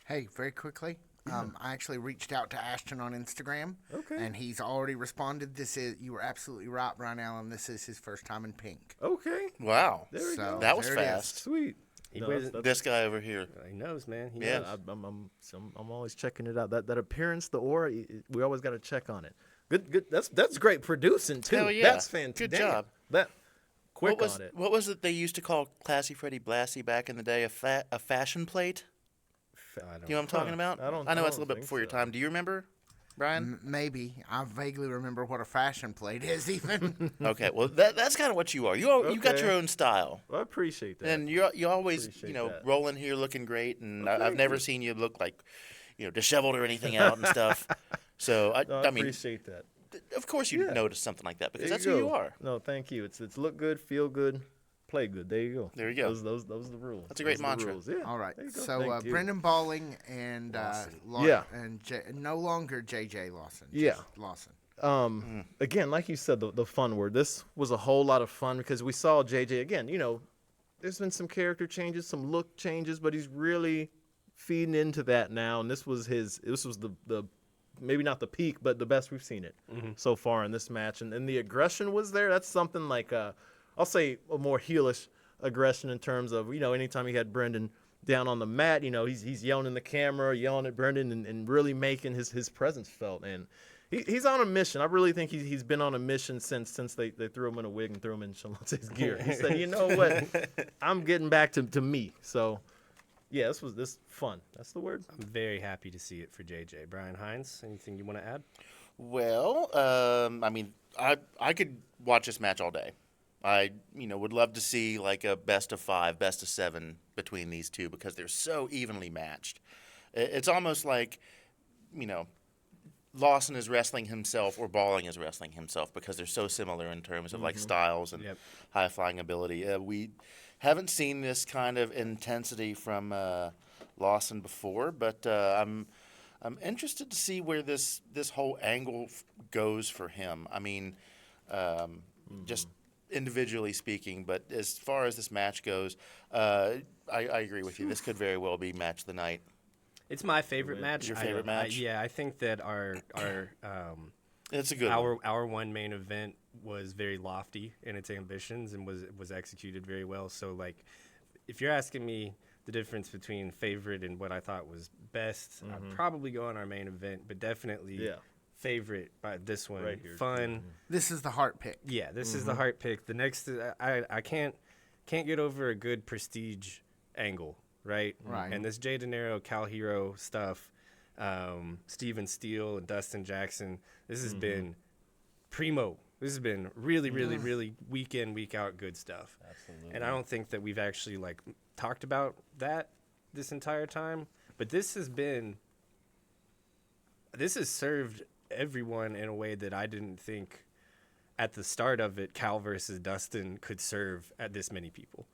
Speaker 4: Hey, very quickly, I actually reached out to Ashton on Instagram.
Speaker 2: Okay.
Speaker 4: And he's already responded. You were absolutely right, Brian Allen. This is his first time in pink.
Speaker 2: Okay.
Speaker 3: Wow.
Speaker 2: There we
Speaker 4: So,
Speaker 2: go.
Speaker 3: That was
Speaker 4: there it is.
Speaker 3: fast.
Speaker 2: Sweet.
Speaker 1: He
Speaker 2: No,
Speaker 1: wears
Speaker 2: that's-
Speaker 3: This guy over here.
Speaker 1: He knows, man. He
Speaker 3: Yeah.
Speaker 1: knows.
Speaker 2: I'm always checking it out. That appearance, the aura, we always got to check on it. Good. That's great producing too.
Speaker 3: Hell yeah.
Speaker 2: That's fantastic.
Speaker 3: Good job.
Speaker 2: That quick
Speaker 3: What
Speaker 2: on it.
Speaker 3: was it they used to call Classy Freddie Blassie back in the day? A fashion plate?
Speaker 1: I don't
Speaker 3: You know what I'm talking about?
Speaker 2: I don't-
Speaker 3: I know
Speaker 2: I
Speaker 3: it's a
Speaker 2: don't
Speaker 3: little bit
Speaker 2: think
Speaker 3: before your
Speaker 2: so.
Speaker 3: time. Do you remember, Brian?
Speaker 4: Maybe. I vaguely remember what a fashion plate is even.
Speaker 3: Okay, well that's kind of what you are. You got
Speaker 2: Okay.
Speaker 3: your own style,
Speaker 2: I appreciate that.
Speaker 3: and you always
Speaker 2: Appreciate that.
Speaker 3: roll in here looking great, and
Speaker 2: Well,
Speaker 3: I've
Speaker 2: thank
Speaker 3: never
Speaker 2: you.
Speaker 3: seen you look like disheveled or anything out and stuff. So
Speaker 2: I
Speaker 3: I mean,
Speaker 2: appreciate that.
Speaker 3: of course you
Speaker 2: Yeah.
Speaker 3: notice something like that, because
Speaker 2: There
Speaker 3: that's who you
Speaker 2: go.
Speaker 3: are.
Speaker 2: No, thank you. It's look good, feel good, play good. There you go.
Speaker 3: There you go.
Speaker 2: Those are the rules.
Speaker 3: That's a great
Speaker 2: Those are the
Speaker 3: mantra.
Speaker 2: rules. Yeah.
Speaker 4: All right.
Speaker 2: There you go.
Speaker 4: So
Speaker 2: Thank you.
Speaker 4: Brendan Balling and
Speaker 2: Yeah.
Speaker 4: and no longer JJ Lawson.
Speaker 2: Yeah.
Speaker 4: Just Lawson.
Speaker 2: Again, like you said, the fun word. This was a whole lot of fun because we saw JJ again. There's been some character changes, some look changes, but he's really feeding into that now. And this was the maybe not the peak, but the best we've seen it so far in this match. And the aggression was there. That's something like I'll say a more heelish aggression in terms of anytime he had Brendan down on the mat, he's yelling in the camera, yelling at Brendan, and really making his presence felt. And he's on a mission. I really think he's been on a mission since they threw him in a wig and threw him in Charlotte's gear. He said, you know what, I'm getting back to me. So yeah, this fun. That's the word.
Speaker 1: I'm very happy to see it for JJ. Brian Hines, anything you want to add?
Speaker 3: Well, I mean, I could watch this match all day. I would love to see like a best of 5, best of 7 between these two, because they're so evenly matched. It's almost like Lawson is wrestling himself or Balling is wrestling himself, because they're so similar in terms of like styles and high flying ability. We haven't seen this kind of intensity from Lawson before, but I'm interested to see where this whole angle goes for him. I mean, just individually speaking, but as far as this match goes, I agree with you. This could very well be match of the night.
Speaker 1: It's my favorite match.
Speaker 3: Your favorite match?
Speaker 1: Yeah, I think that our
Speaker 3: It's a good one.
Speaker 1: our one main event was very lofty in its ambitions and was executed very well. So like, if you're asking me the difference between favorite and what I thought was best, I'd probably go on our main event, but definitely favorite by this one.
Speaker 2: Right here.
Speaker 1: Fun.
Speaker 4: This is the heart pick.
Speaker 1: Yeah, this is the heart pick. The next, I can't get over a good prestige angle, right?
Speaker 4: Right.
Speaker 1: And this Jay Deniro, Cal Hero stuff, Steven Steele and Dustin Jackson, this has been primo. This has been really, really, really week in, week out good stuff.
Speaker 2: Absolutely.
Speaker 1: And I don't think that we've actually like talked about that this entire time, but this has served everyone in a way that I didn't think at the start of it Cal versus Dustin could serve at this many people,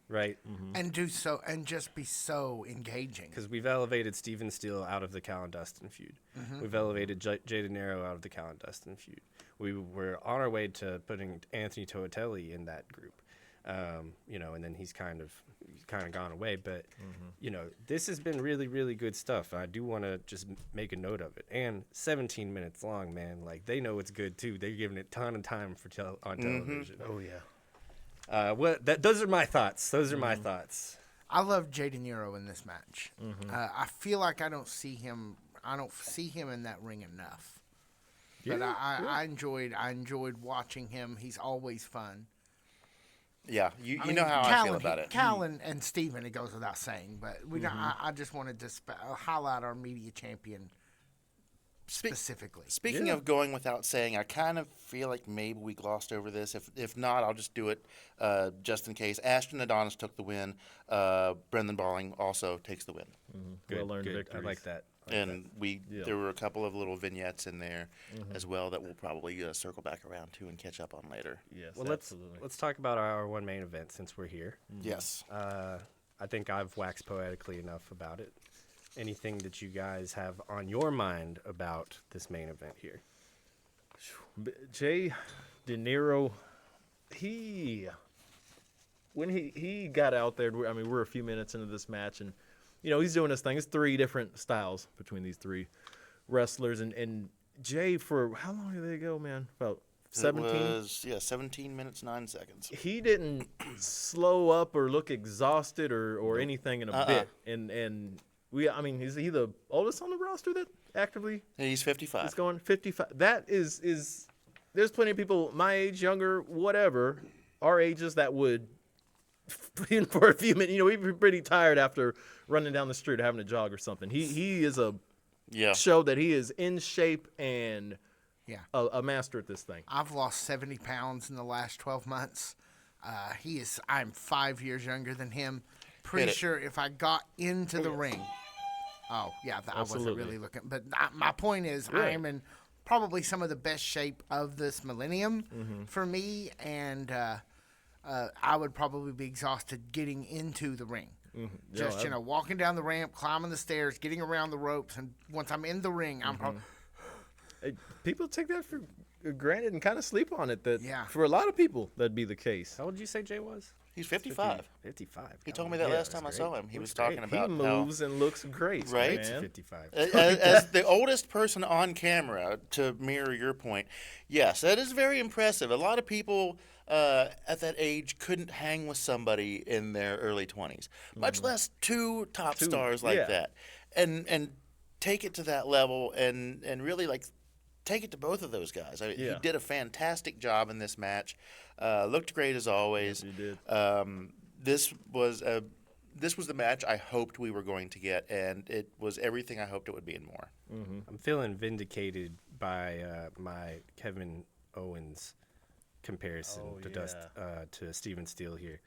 Speaker 1: right?
Speaker 4: And do so, and just be so engaging.
Speaker 1: Because we've elevated Steven Steele out of the Cal and Dustin feud. We've elevated Jay Deniro out of the Cal and Dustin feud. We were on our way to putting Anthony Toatelli in that group, and then he's kind of gone away. But this has been really, really good stuff. I do want to just make a note of it. And 17 minutes long, man. Like, they know it's good too. They're giving it a ton of time on television.
Speaker 2: Oh yeah.
Speaker 1: Those are my thoughts. Those are my thoughts.
Speaker 4: I love Jay Deniro in this match. I feel like I don't see him in that ring enough. But I enjoyed watching him. He's always fun.
Speaker 3: Yeah, you know how I feel about it.
Speaker 4: Cal and Steven, it goes without saying, but I just wanted to highlight our media champion specifically.
Speaker 3: Speaking of going without saying, I kind of feel like maybe we glossed over this. If not, I'll just do it just in case. Ashton Adonis took the win. Brendan Balling also takes the win.
Speaker 1: Good,
Speaker 2: Well-earned
Speaker 1: good.
Speaker 2: victories.
Speaker 1: I like that.
Speaker 3: And there were a couple of little vignettes in there as well that we'll probably circle back around to and catch up on later.
Speaker 2: Yes,
Speaker 1: Well,
Speaker 2: absolutely.
Speaker 1: let's talk about our one main event since we're here.
Speaker 3: Yes.
Speaker 1: I think I've waxed poetically enough about it. Anything that you guys have on your mind about this main event here?
Speaker 2: Jay Deniro, when he got out there, I mean, we're a few minutes into this match, and he's doing this thing. It's 3 different styles between these 3 wrestlers, and Jay, for how long did they go, man? About 17?
Speaker 3: It was, 17 minutes, 9 seconds.
Speaker 2: He didn't slow up or look exhausted or anything in a bit, and is he the oldest on the roster that actively?
Speaker 3: He's 55.
Speaker 2: It's going 55. That is there's plenty of people my age, younger, whatever, our ages that would, even for a few minutes, we'd be pretty tired after running down the street or having a jog or something. He is a show that he is in shape and a master at this thing.
Speaker 4: I've lost 70 pounds in the last 12 months. I'm 5 years younger than him. Pretty sure if I got into the ring. Oh, yeah, I wasn't really looking. But my point is, I am in probably some of the best shape of this millennium for me, and I would probably be exhausted getting into the ring. Just, walking down the ramp, climbing the stairs, getting around the ropes, and once I'm in the ring, I'm probably...
Speaker 2: People take that for granted and kind of sleep on it. That
Speaker 4: Yeah.
Speaker 2: for a lot of people, that'd be the case.
Speaker 1: How old did you say Jay was?
Speaker 3: He's 55.
Speaker 1: 55.
Speaker 3: He told me that last time I saw him. He was talking about
Speaker 2: He moves and looks great,
Speaker 3: Right?
Speaker 2: man.
Speaker 1: 55.
Speaker 3: As the oldest person on camera, to mirror your point, yes, that is very impressive. A lot of people at that age couldn't hang with somebody in their early 20s, much less 2 top stars like that. And take it to that level and really take it to both of those guys. He did a fantastic job in this match. Looked great as always.
Speaker 2: Yes, he did.
Speaker 3: This was the match I hoped we were going to get, and it was everything I hoped it would be and more.
Speaker 1: I'm feeling vindicated by my Kevin Owens comparison to Steven Steele here.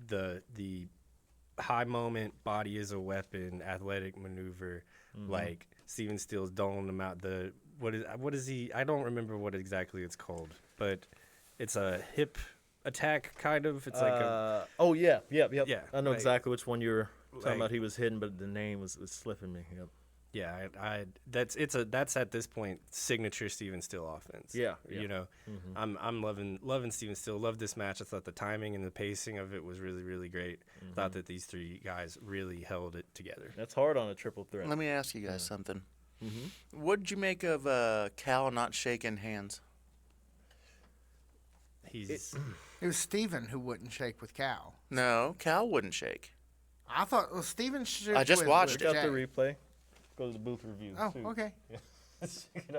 Speaker 1: The high moment, body is a weapon, athletic maneuver, like Steven Steele's doling them out. What is he? I don't remember what exactly it's called, but it's a hip attack kind of. It's like a.
Speaker 2: Oh yeah.
Speaker 1: Yeah,
Speaker 2: I know
Speaker 1: like-
Speaker 2: exactly which one you're talking
Speaker 1: like-
Speaker 2: about. He was hidden, but the name was slipping me. Yep.
Speaker 1: Yeah, that's at this point signature Steven Steele offense.
Speaker 2: Yeah.
Speaker 1: You know, I'm loving Steven Steele. Love this match. I thought the timing and the pacing of it was really, really great. Thought that these three guys really held it together.
Speaker 2: That's hard on a triple threat.
Speaker 3: Let me ask you guys something. What did you make of Cal not shaking hands?
Speaker 1: He's
Speaker 4: It was Steven who wouldn't shake with Cal.
Speaker 3: No, Cal wouldn't shake.
Speaker 4: I thought, well, Steven shook
Speaker 3: I just watched
Speaker 4: with
Speaker 3: it.
Speaker 2: Got
Speaker 4: Jay.
Speaker 2: the replay. Go to the booth review.
Speaker 4: Oh,
Speaker 2: too.
Speaker 4: okay.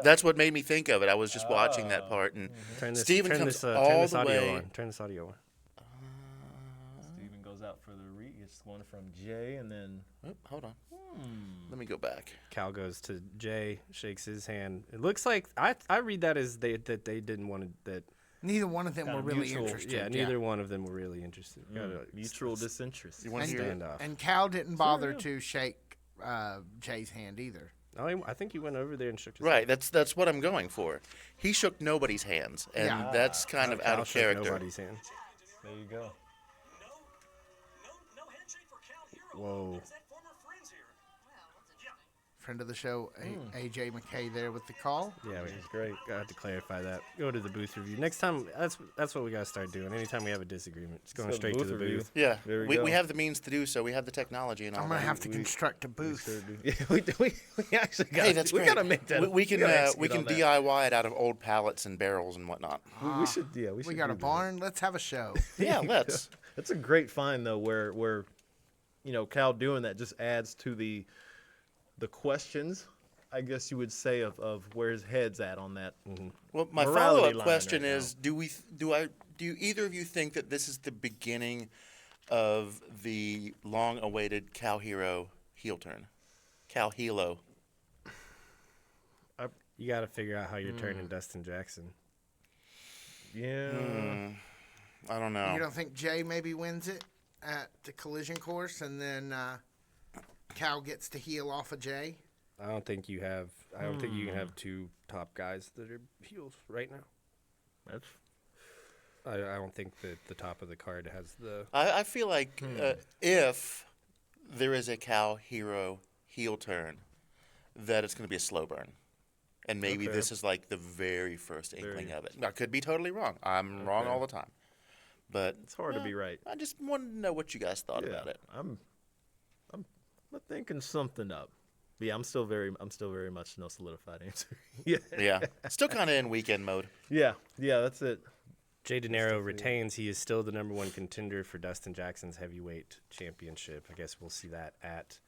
Speaker 3: That's what made me think of it. I was just watching that part, and Steven comes all the way.
Speaker 1: on. Turn this audio on.
Speaker 2: Steven goes out for the read. It's one from Jay, and then
Speaker 3: Oh, hold on. Let me go back.
Speaker 1: Cal goes to Jay, shakes his hand. It looks like I read that as they didn't want to that.
Speaker 4: Neither one of them
Speaker 2: Kinda
Speaker 4: were really
Speaker 2: mutual.
Speaker 4: interested.
Speaker 1: Yeah, neither one of them were really interested.
Speaker 2: mutual disinterest.
Speaker 3: You want to hear it?
Speaker 1: Standoff.
Speaker 4: And Cal didn't bother to shake Jay's hand either.
Speaker 1: Oh, I think he went over there and shook his
Speaker 3: Right, that's what I'm going for. He shook nobody's hands, and
Speaker 4: Yeah.
Speaker 3: that's kind of out
Speaker 1: Cal
Speaker 3: of
Speaker 1: shook
Speaker 3: character.
Speaker 1: nobody's hand.
Speaker 2: There you go.
Speaker 6: No handshake for Cal Herro.
Speaker 1: Whoa.
Speaker 6: Is that former friends here?
Speaker 4: Friend of the show, AJ McKay there with the call.
Speaker 1: Yeah, it was great. Got to clarify that. Go to the booth review next time. That's what we gotta start doing. Anytime we have a disagreement, just going
Speaker 2: Let's go
Speaker 1: straight to the
Speaker 2: review.
Speaker 1: booth.
Speaker 3: Yeah,
Speaker 2: There we
Speaker 3: we
Speaker 2: go.
Speaker 3: have the means to do so. We have the technology and all
Speaker 4: I'm going to
Speaker 3: that.
Speaker 4: have to construct a booth.
Speaker 2: Yeah, we actually got.
Speaker 3: Hey, that's
Speaker 2: we
Speaker 3: great.
Speaker 2: gotta make that.
Speaker 3: We can
Speaker 2: gotta execute
Speaker 3: we can
Speaker 2: on that.
Speaker 3: DIY it out of old pallets and barrels and whatnot.
Speaker 2: We should. Yeah, we should.
Speaker 4: We got a
Speaker 2: do that.
Speaker 4: barn. Let's have a show.
Speaker 3: Yeah, let's.
Speaker 2: That's a great find though, where Cal doing that just adds to the questions, I guess you would say, of where his head's at on that.
Speaker 3: Well, my
Speaker 2: Morality
Speaker 3: follow-up
Speaker 2: line
Speaker 3: question
Speaker 2: right
Speaker 3: is: do either of you think that this is the beginning of the long-awaited Cal Hero heel turn? Cal Hilo.
Speaker 1: You got to figure out how you're turning Dustin Jackson.
Speaker 2: Yeah.
Speaker 3: I don't know.
Speaker 4: You don't think Jay maybe wins it at the collision course and then Cal gets to heel off of Jay?
Speaker 1: I don't think you can have two top guys that are heels right now.
Speaker 2: That's
Speaker 1: I don't think that the top of the card has the.
Speaker 3: I feel like if there is a Cal Hero heel turn, that it's going to be a slow burn. And maybe
Speaker 2: Okay.
Speaker 3: this is like the very first inkling of it. I could be totally wrong. I'm wrong all the time. But
Speaker 2: it's hard to be right.
Speaker 3: I just wanted to know what you guys thought about it.
Speaker 2: I'm thinking something up. But yeah, I'm still very much no solidified answer. Yeah.
Speaker 3: Yeah. Still kind of in weekend mode.
Speaker 2: Yeah, that's it.
Speaker 1: Jay Deniro retains. He is still the number one contender for Dustin Jackson's heavyweight championship. I guess we'll see that at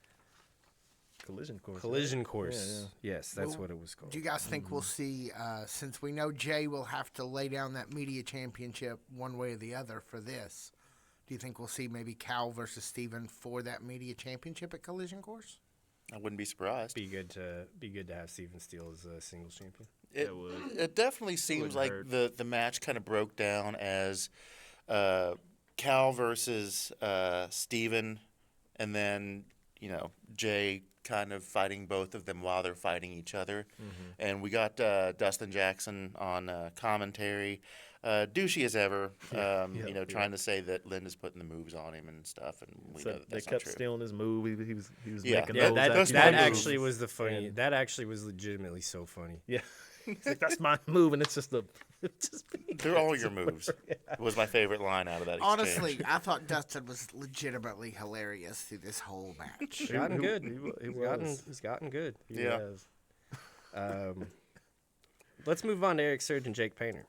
Speaker 2: Collision course.
Speaker 1: Collision Course.
Speaker 2: Yeah.
Speaker 1: Yes, that's
Speaker 4: Well,
Speaker 1: what it was called.
Speaker 4: Do you guys think we'll see, since we know Jay will have to lay down that media championship one way or the other for this, do you think we'll see maybe Cal versus Steven for that media championship at Collision Course?
Speaker 3: I wouldn't be surprised.
Speaker 1: Be good to have Steven Steele as a singles champion.
Speaker 3: It definitely seems like
Speaker 2: hurt.
Speaker 3: the match kind of broke down as Cal versus Steven, and then Jay kind of fighting both of them while they're fighting each other. And we got Dustin Jackson on commentary, douchey as ever, trying to say that Linda's putting the moves on him and stuff, and we know that
Speaker 2: they
Speaker 3: that's not
Speaker 2: kept
Speaker 3: true.
Speaker 2: stealing his move. He was
Speaker 3: Yeah.
Speaker 2: making
Speaker 1: Yeah,
Speaker 2: those
Speaker 1: that
Speaker 3: that's
Speaker 2: actions.
Speaker 3: my
Speaker 1: actually
Speaker 3: move.
Speaker 1: was the funny.
Speaker 2: And-
Speaker 1: That actually was legitimately so funny.
Speaker 2: Yeah. He's like, that's my move, and it's just
Speaker 3: They're all your moves. Was my favorite line out of that exchange.
Speaker 4: Honestly, I thought Dustin was legitimately hilarious through this whole match.
Speaker 1: He's gotten good.
Speaker 2: was.
Speaker 1: He's gotten good.
Speaker 2: He
Speaker 3: Yeah.
Speaker 2: has.
Speaker 1: Let's move on to Erik Surge and Jake Painter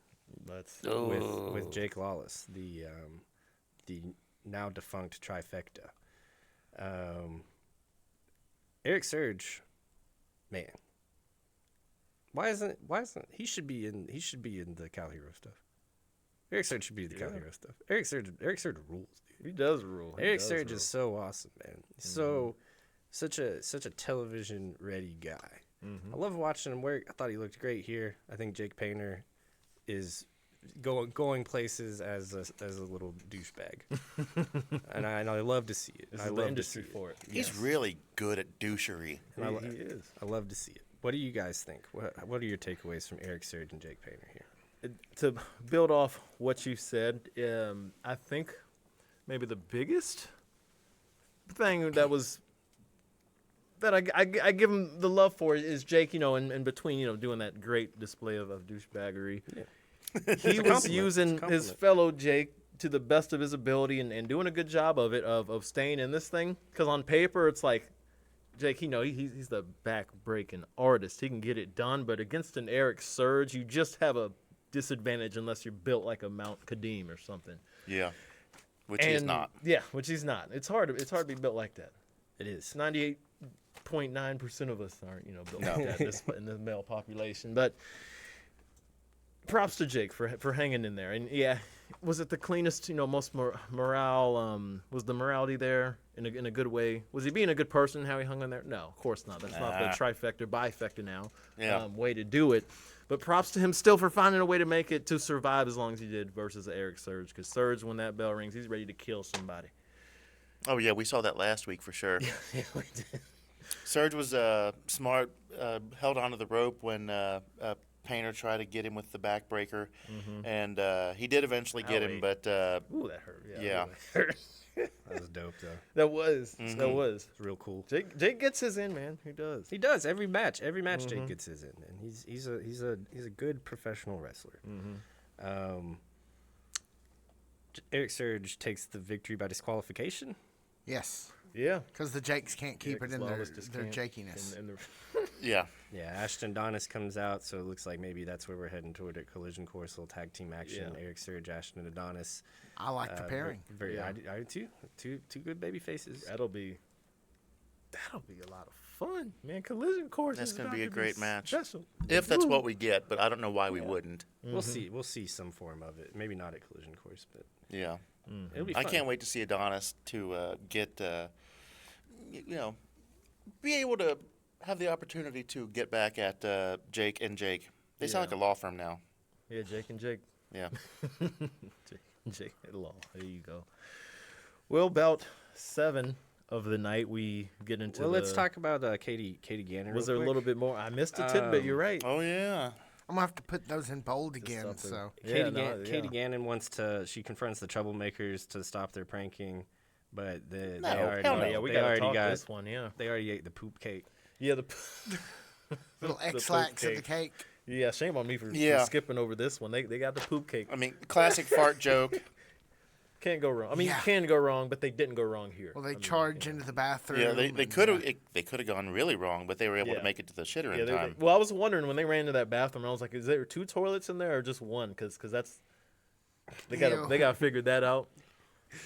Speaker 2: Let's
Speaker 1: with Jake Lawless, the now defunct trifecta. Erik Surge, man. Why isn't he should be in the Cal Hero stuff. Erik Surge should be in the Cal Hero stuff. Erik Surge rules, dude.
Speaker 2: He does rule.
Speaker 1: Erik Surge is so awesome, man. Such a television ready guy. I love watching him work. I thought he looked great here. I think Jake Painter is going places as a little douchebag, and I love to see it.
Speaker 2: This
Speaker 1: I
Speaker 2: is
Speaker 1: love
Speaker 2: the
Speaker 1: to
Speaker 2: industry
Speaker 1: see it.
Speaker 2: for it.
Speaker 3: He's really good at douchery.
Speaker 1: And
Speaker 2: He is.
Speaker 1: I love to see it. What do you guys think? What are your takeaways from Erik Surge and Jake Painter here?
Speaker 2: To build off what you said, I think maybe the biggest thing that that I give him the love for is Jake, in between, doing that great display of douchebaggery. Yeah. He was using his fellow Jake to the best of his ability and doing a good job of it, of staying in this thing. Because on paper, it's like, Jake, he's the back-breaking artist. He can get it done. But against an Erik Surge, you just have a disadvantage unless you're built like a Mount Kadim or something.
Speaker 3: Yeah, which he's not.
Speaker 2: Yeah, which he's not. It's hard to be built like that.
Speaker 1: It is.
Speaker 2: 98.9% of us aren't, built like that in the male population. But props to Jake for hanging in there. And yeah, was it the cleanest, most morale? Was the morality there in a good way? Was he being a good person? How he hung in there? No, of course not. That's not the trifecta, bifecta now way to do it. But props to him still for finding a way to make it to survive as long as he did versus the Erik Surge. Because Surge, when that bell rings, he's ready to kill somebody.
Speaker 3: Oh, yeah, we saw that last week for sure.
Speaker 2: Yeah, we did.
Speaker 3: Surge was smart, held onto the rope when Painter tried to get him with the backbreaker. And he did eventually get him, but...
Speaker 2: Ooh, that hurt. Yeah. That hurt.
Speaker 1: That was dope, though.
Speaker 2: That was.
Speaker 1: It's real cool.
Speaker 2: Jake gets his in, man. He does.
Speaker 1: He does every match. Every match, Jake gets his in, and he's a good professional wrestler. Erik Surge takes the victory by disqualification.
Speaker 4: Yes.
Speaker 2: Yeah.
Speaker 4: Because the Jakes can't keep it in their jakiness.
Speaker 3: Yeah.
Speaker 1: Yeah, Ashton Adonis comes out, so it looks like maybe that's where we're heading toward a collision course, little tag team action.
Speaker 2: Yeah.
Speaker 1: Erik Surge, Ashton, and Adonis.
Speaker 4: I like the pairing.
Speaker 1: I do too. Two good baby faces.
Speaker 2: That'll be a lot of fun, man. Collision course.
Speaker 3: That's
Speaker 2: going
Speaker 3: to be a great match.
Speaker 2: Special.
Speaker 3: If that's what we get, but I don't know why we wouldn't.
Speaker 1: We'll see. We'll see some form of it. Maybe not at collision course, but
Speaker 3: Yeah.
Speaker 1: it'll be
Speaker 3: I
Speaker 1: fun.
Speaker 3: can't wait to see Adonis to get, be able to have the opportunity to get back at Jake and Jake. They sound like a law firm now.
Speaker 2: Yeah, Jake and Jake.
Speaker 3: Yeah.
Speaker 2: Jake at law. There you go. Well, about 7 of the night, we get into.
Speaker 1: Well, let's talk about Katie Gannon.
Speaker 2: Was
Speaker 1: real
Speaker 2: there a
Speaker 1: quick.
Speaker 2: little bit more? I missed a tidbit. You're right.
Speaker 3: Oh, yeah.
Speaker 4: I'm going to have to put those in bold again.
Speaker 2: something.
Speaker 4: So
Speaker 1: Katie Gannon she confronts the Troublemakers to stop their pranking, but they already
Speaker 3: hell no.
Speaker 2: Yeah, we
Speaker 1: they
Speaker 2: gotta
Speaker 1: already
Speaker 2: talk
Speaker 1: got
Speaker 2: this one. Yeah.
Speaker 1: they already ate the poop cake.
Speaker 2: Yeah.
Speaker 4: little
Speaker 2: The
Speaker 4: X-lax
Speaker 2: poop
Speaker 4: of the cake.
Speaker 2: Yeah. Shame on me for skipping over this one. They got the poop cake.
Speaker 3: I mean, classic fart joke.
Speaker 2: Can't go wrong. I mean,
Speaker 4: Yeah.
Speaker 2: you can go wrong, but they didn't go wrong here.
Speaker 4: Well, they charge into the bathroom.
Speaker 3: Yeah, they
Speaker 4: and,
Speaker 3: could have gone really wrong, but they were able
Speaker 2: Yeah.
Speaker 3: to make it to the shitter
Speaker 2: Yeah,
Speaker 3: in time.
Speaker 2: well, I was wondering when they ran into that bathroom. I was like, is there 2 toilets in there or just one? Because that's they
Speaker 4: Ew.
Speaker 2: got to figure that out.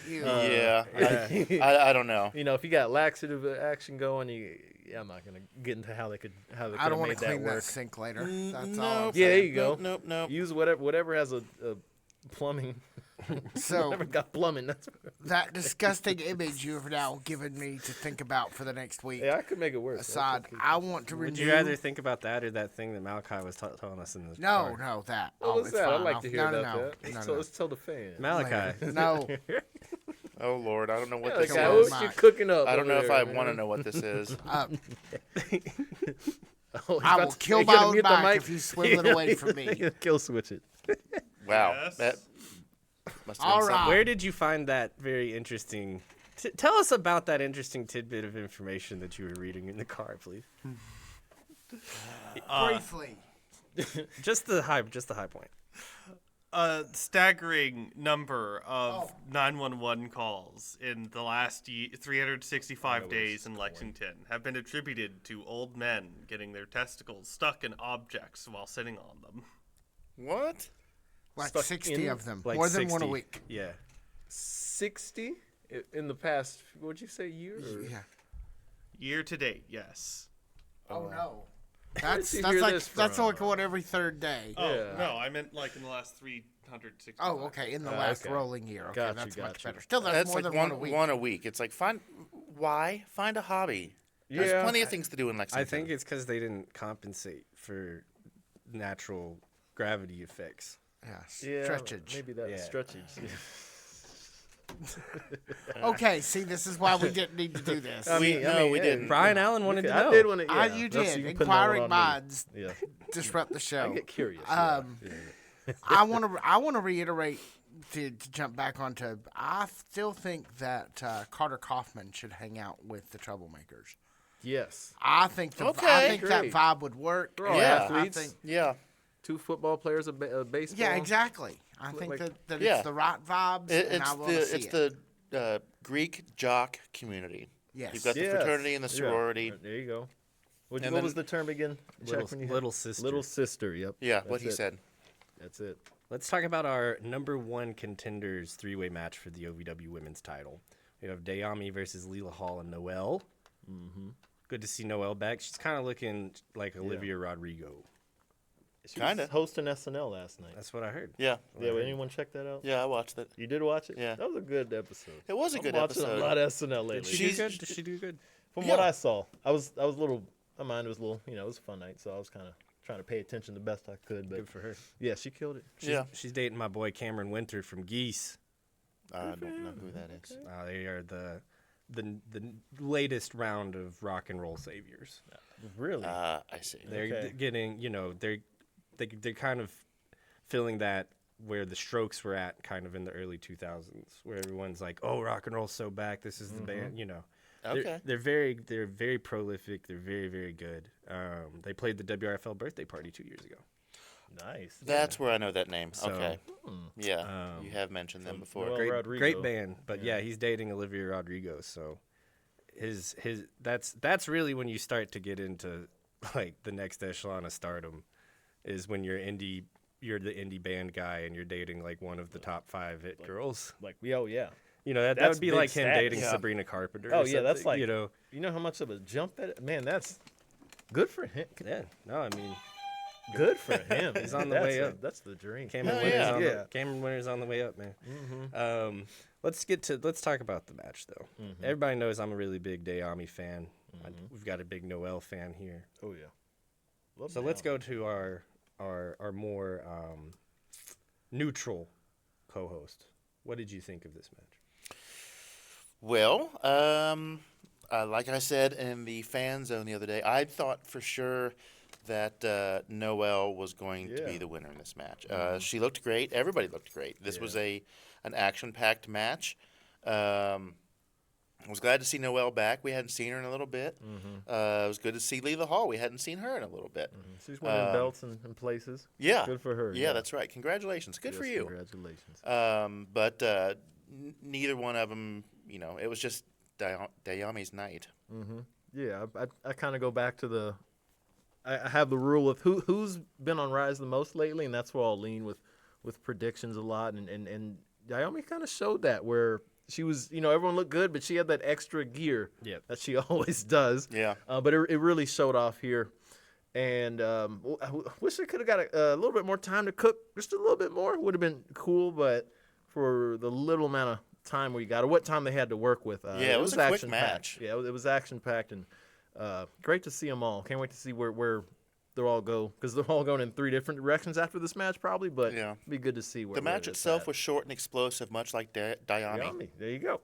Speaker 4: Ew.
Speaker 3: Yeah, I don't know.
Speaker 2: If you got laxative action going, I'm not gonna get into how they could
Speaker 4: I don't want
Speaker 2: made
Speaker 4: to clean
Speaker 2: that
Speaker 4: that
Speaker 2: work.
Speaker 4: sink later. That's
Speaker 3: no.
Speaker 4: all. I'm
Speaker 2: Yeah,
Speaker 4: saying.
Speaker 2: there you go.
Speaker 3: Nope.
Speaker 2: Use whatever has a plumbing.
Speaker 4: So
Speaker 2: Whatever got plumbing. That's
Speaker 4: that disgusting image you have now given me to think about for the next week.
Speaker 2: I could make it worse.
Speaker 4: Aside, I want to renew.
Speaker 1: Would you rather think about that or that thing that Malachi was telling us in the
Speaker 4: No,
Speaker 1: car?
Speaker 4: no, that.
Speaker 2: What was
Speaker 4: it's
Speaker 2: that? I'd
Speaker 4: fine.
Speaker 2: like to hear
Speaker 4: no,
Speaker 2: about
Speaker 4: no,
Speaker 2: that.
Speaker 4: No,
Speaker 2: So
Speaker 4: no,
Speaker 2: let's tell the fans.
Speaker 1: Malachi.
Speaker 4: no.
Speaker 3: Oh Lord, I don't know what
Speaker 2: Yeah,
Speaker 3: this
Speaker 2: like,
Speaker 4: Come
Speaker 3: is.
Speaker 4: on,
Speaker 2: what you
Speaker 4: Mike.
Speaker 2: cooking up?
Speaker 3: I don't know
Speaker 2: over
Speaker 3: if I
Speaker 2: there,
Speaker 3: want to
Speaker 2: man?
Speaker 3: know what this is.
Speaker 2: Oh, he's
Speaker 4: I
Speaker 2: about
Speaker 4: will
Speaker 2: to-
Speaker 4: kill
Speaker 2: you
Speaker 4: my
Speaker 2: gotta
Speaker 4: own
Speaker 2: mute the
Speaker 4: mic
Speaker 2: mic.
Speaker 4: if you swim it away from me.
Speaker 2: Kill switch it.
Speaker 3: Wow,
Speaker 5: Yes.
Speaker 3: that must have
Speaker 4: All
Speaker 3: been
Speaker 4: right.
Speaker 1: Where did you find that very interesting? Tell us about that interesting tidbit of information that you were reading in the car, please.
Speaker 4: Briefly.
Speaker 1: Just the high point.
Speaker 5: A staggering number of 911 calls in the last 365 days in Lexington have been attributed to old men getting their testicles stuck in objects while sitting on them.
Speaker 3: What?
Speaker 4: Like
Speaker 2: Stuck
Speaker 4: 60
Speaker 2: in-
Speaker 4: of them.
Speaker 1: Like
Speaker 4: More than
Speaker 1: 60.
Speaker 4: one a week.
Speaker 1: Yeah.
Speaker 2: 60 in the past. What'd you say? Year? Or?
Speaker 4: Yeah.
Speaker 5: Year to date, yes.
Speaker 4: Oh, no.
Speaker 2: Where'd
Speaker 4: That's
Speaker 2: you
Speaker 4: that's
Speaker 2: hear
Speaker 4: like
Speaker 2: this
Speaker 4: that's
Speaker 2: from?
Speaker 4: like one every third day.
Speaker 5: Oh,
Speaker 2: Yeah.
Speaker 5: no, I meant like in the last 360.
Speaker 4: Oh, okay. In the last
Speaker 2: okay.
Speaker 4: rolling year. Okay,
Speaker 2: Gotcha,
Speaker 4: that's much
Speaker 2: gotcha.
Speaker 4: better. Still, that's
Speaker 3: That's
Speaker 4: more
Speaker 3: like
Speaker 4: than one a week.
Speaker 3: one a week. It's like find a hobby. There's
Speaker 2: Yeah.
Speaker 3: plenty of things to do in Lexington.
Speaker 1: I think it's because they didn't compensate for natural gravity effects.
Speaker 4: Yes.
Speaker 2: Yeah,
Speaker 4: Stretchage.
Speaker 2: maybe that
Speaker 1: Yeah.
Speaker 2: stretchage.
Speaker 4: Okay, see, this is why we didn't need to do this.
Speaker 3: we didn't.
Speaker 1: Brian Allen wanted to know.
Speaker 2: I did want to. Yeah,
Speaker 4: You
Speaker 2: that's-
Speaker 4: did.
Speaker 2: can put that one
Speaker 4: Inquiring
Speaker 2: on me.
Speaker 4: minds
Speaker 2: Yeah,
Speaker 4: disrupt the show.
Speaker 2: I get curious.
Speaker 4: I want to reiterate to jump back onto. I still think that Carter Kaufman should hang out with the Troublemakers.
Speaker 2: Yes.
Speaker 4: I think that
Speaker 2: Great.
Speaker 4: vibe would work.
Speaker 2: They're all
Speaker 3: Yeah.
Speaker 2: athletes.
Speaker 4: I think,
Speaker 3: Yeah.
Speaker 2: 2 football players, a baseball.
Speaker 4: yeah, exactly. I think
Speaker 2: Like-
Speaker 4: that
Speaker 3: Yeah.
Speaker 4: it's the right vibes, and I want to see it.
Speaker 3: the Greek jock community.
Speaker 4: Yes.
Speaker 3: You've got the
Speaker 2: Yes.
Speaker 3: fraternity and the
Speaker 2: Yeah.
Speaker 3: sorority.
Speaker 2: There you go. What
Speaker 3: And
Speaker 2: was
Speaker 3: then-
Speaker 2: the term again? Jackman, you had?
Speaker 1: Little sister.
Speaker 2: Little sister. Yep.
Speaker 3: Yeah, what
Speaker 2: That's
Speaker 3: he
Speaker 2: it.
Speaker 3: said.
Speaker 2: That's it.
Speaker 1: Let's talk about our number 1 contenders 3-way match for the OVW women's title. We have Dayami versus Leela Hall and Noelle. Mm-hmm. Good to see Noelle back. She's kind of looking like Olivia Rodrigo.
Speaker 2: She was
Speaker 3: Kinda.
Speaker 2: hosting SNL last night.
Speaker 1: That's what I heard.
Speaker 3: Yeah.
Speaker 2: Yeah, would anyone check that out?
Speaker 3: Yeah, I watched it.
Speaker 2: You did watch it?
Speaker 3: Yeah.
Speaker 2: That was a good episode.
Speaker 3: It was a good
Speaker 2: I'm watching
Speaker 3: episode.
Speaker 2: a lot of SNL lately.
Speaker 1: Did she do good? Did she do good?
Speaker 2: From
Speaker 3: Yeah.
Speaker 2: what I saw, I was a little. My mind was a little. It was a fun night, so I was kind of trying to pay attention the best I could. But
Speaker 1: Good for her.
Speaker 2: yeah, she killed it.
Speaker 1: She's dating my boy Cameron Winter from Geese.
Speaker 3: I don't know who that is.
Speaker 1: They are the latest round of rock and roll saviors.
Speaker 2: Really?
Speaker 3: I see.
Speaker 1: They're
Speaker 2: Okay.
Speaker 1: getting, they're kind of filling that where the Strokes were at, kind of in the early 2000s, where everyone's like, "Oh, rock and roll's so back. This is the band."
Speaker 3: Okay.
Speaker 1: They're very prolific. They're very, very good. They played the WRFL birthday party 2 years ago.
Speaker 2: Nice.
Speaker 3: That's where I know that name.
Speaker 1: So,
Speaker 3: Okay. Yeah, you have mentioned them before.
Speaker 2: Noelle
Speaker 1: Great,
Speaker 2: Rodrigo.
Speaker 1: great band. But yeah, he's dating Olivia Rodrigo. So his that's really when you start to get into like the next echelon of stardom, is when you're the indie band guy and you're dating like one of the top 5 it girls.
Speaker 2: Like, oh yeah.
Speaker 1: That
Speaker 2: That's
Speaker 1: would be
Speaker 2: big
Speaker 1: like him
Speaker 2: status.
Speaker 1: dating
Speaker 3: Yeah.
Speaker 1: Sabrina Carpenter.
Speaker 2: Oh
Speaker 1: or
Speaker 2: yeah, that's
Speaker 1: something,
Speaker 2: like You know how much of a jump that? Man, that's good for him.
Speaker 1: Yeah. No, I mean,
Speaker 2: Good for him.
Speaker 1: He's on the
Speaker 2: That's
Speaker 1: way
Speaker 2: a-
Speaker 1: up.
Speaker 2: That's the dream.
Speaker 1: Cameron
Speaker 3: Hell
Speaker 1: Winter's
Speaker 3: yeah.
Speaker 1: on
Speaker 2: Yeah.
Speaker 1: the Cameron Winter's on the way up, man. Let's talk about the match though. Everybody knows I'm a really big Dayami fan. We've got a big Noelle fan here.
Speaker 2: Oh yeah. Love
Speaker 1: So let's go to our more neutral co-host. What did you think of this match?
Speaker 3: Well, like I said in the fan zone the other day, I thought for sure that Noelle was going to be
Speaker 2: Yeah.
Speaker 3: the winner in this match. She looked great. Everybody looked great. This was an action-packed match. I was glad to see Noelle back. We hadn't seen her in a little bit. It was good to see Leela Hall. We hadn't seen her in a little bit.
Speaker 2: She's winning belts in places.
Speaker 3: Yeah.
Speaker 2: Good for her.
Speaker 3: Yeah, that's right. Congratulations. Good for
Speaker 2: Yes,
Speaker 3: you.
Speaker 2: Congratulations.
Speaker 3: But neither one of them, it was just Dayami's night.
Speaker 2: Yeah, I kind of go back to I have the rule of who's been on Rise the most lately, and that's where I'll lean with predictions a lot. And Dayami kind of showed that where she was, everyone looked good, but she had that extra gear that she always does.
Speaker 3: Yeah.
Speaker 2: But it really showed off here. And I wish I could have got a little bit more time to cook, just a little bit more. Would have been cool, but for the little amount of time we got, or what time they had to work with.
Speaker 3: It was a quick
Speaker 2: action-packed.
Speaker 3: match.
Speaker 2: Yeah, it was action-packed, and great to see them all. Can't wait to see where they'll all go, because they're all going in 3 different directions after this match probably, but
Speaker 3: Yeah.
Speaker 2: it'd be good to see where
Speaker 3: The match
Speaker 2: it's
Speaker 3: itself
Speaker 2: at.
Speaker 3: was short and explosive, much like Dayami.
Speaker 2: Dayami. There you go.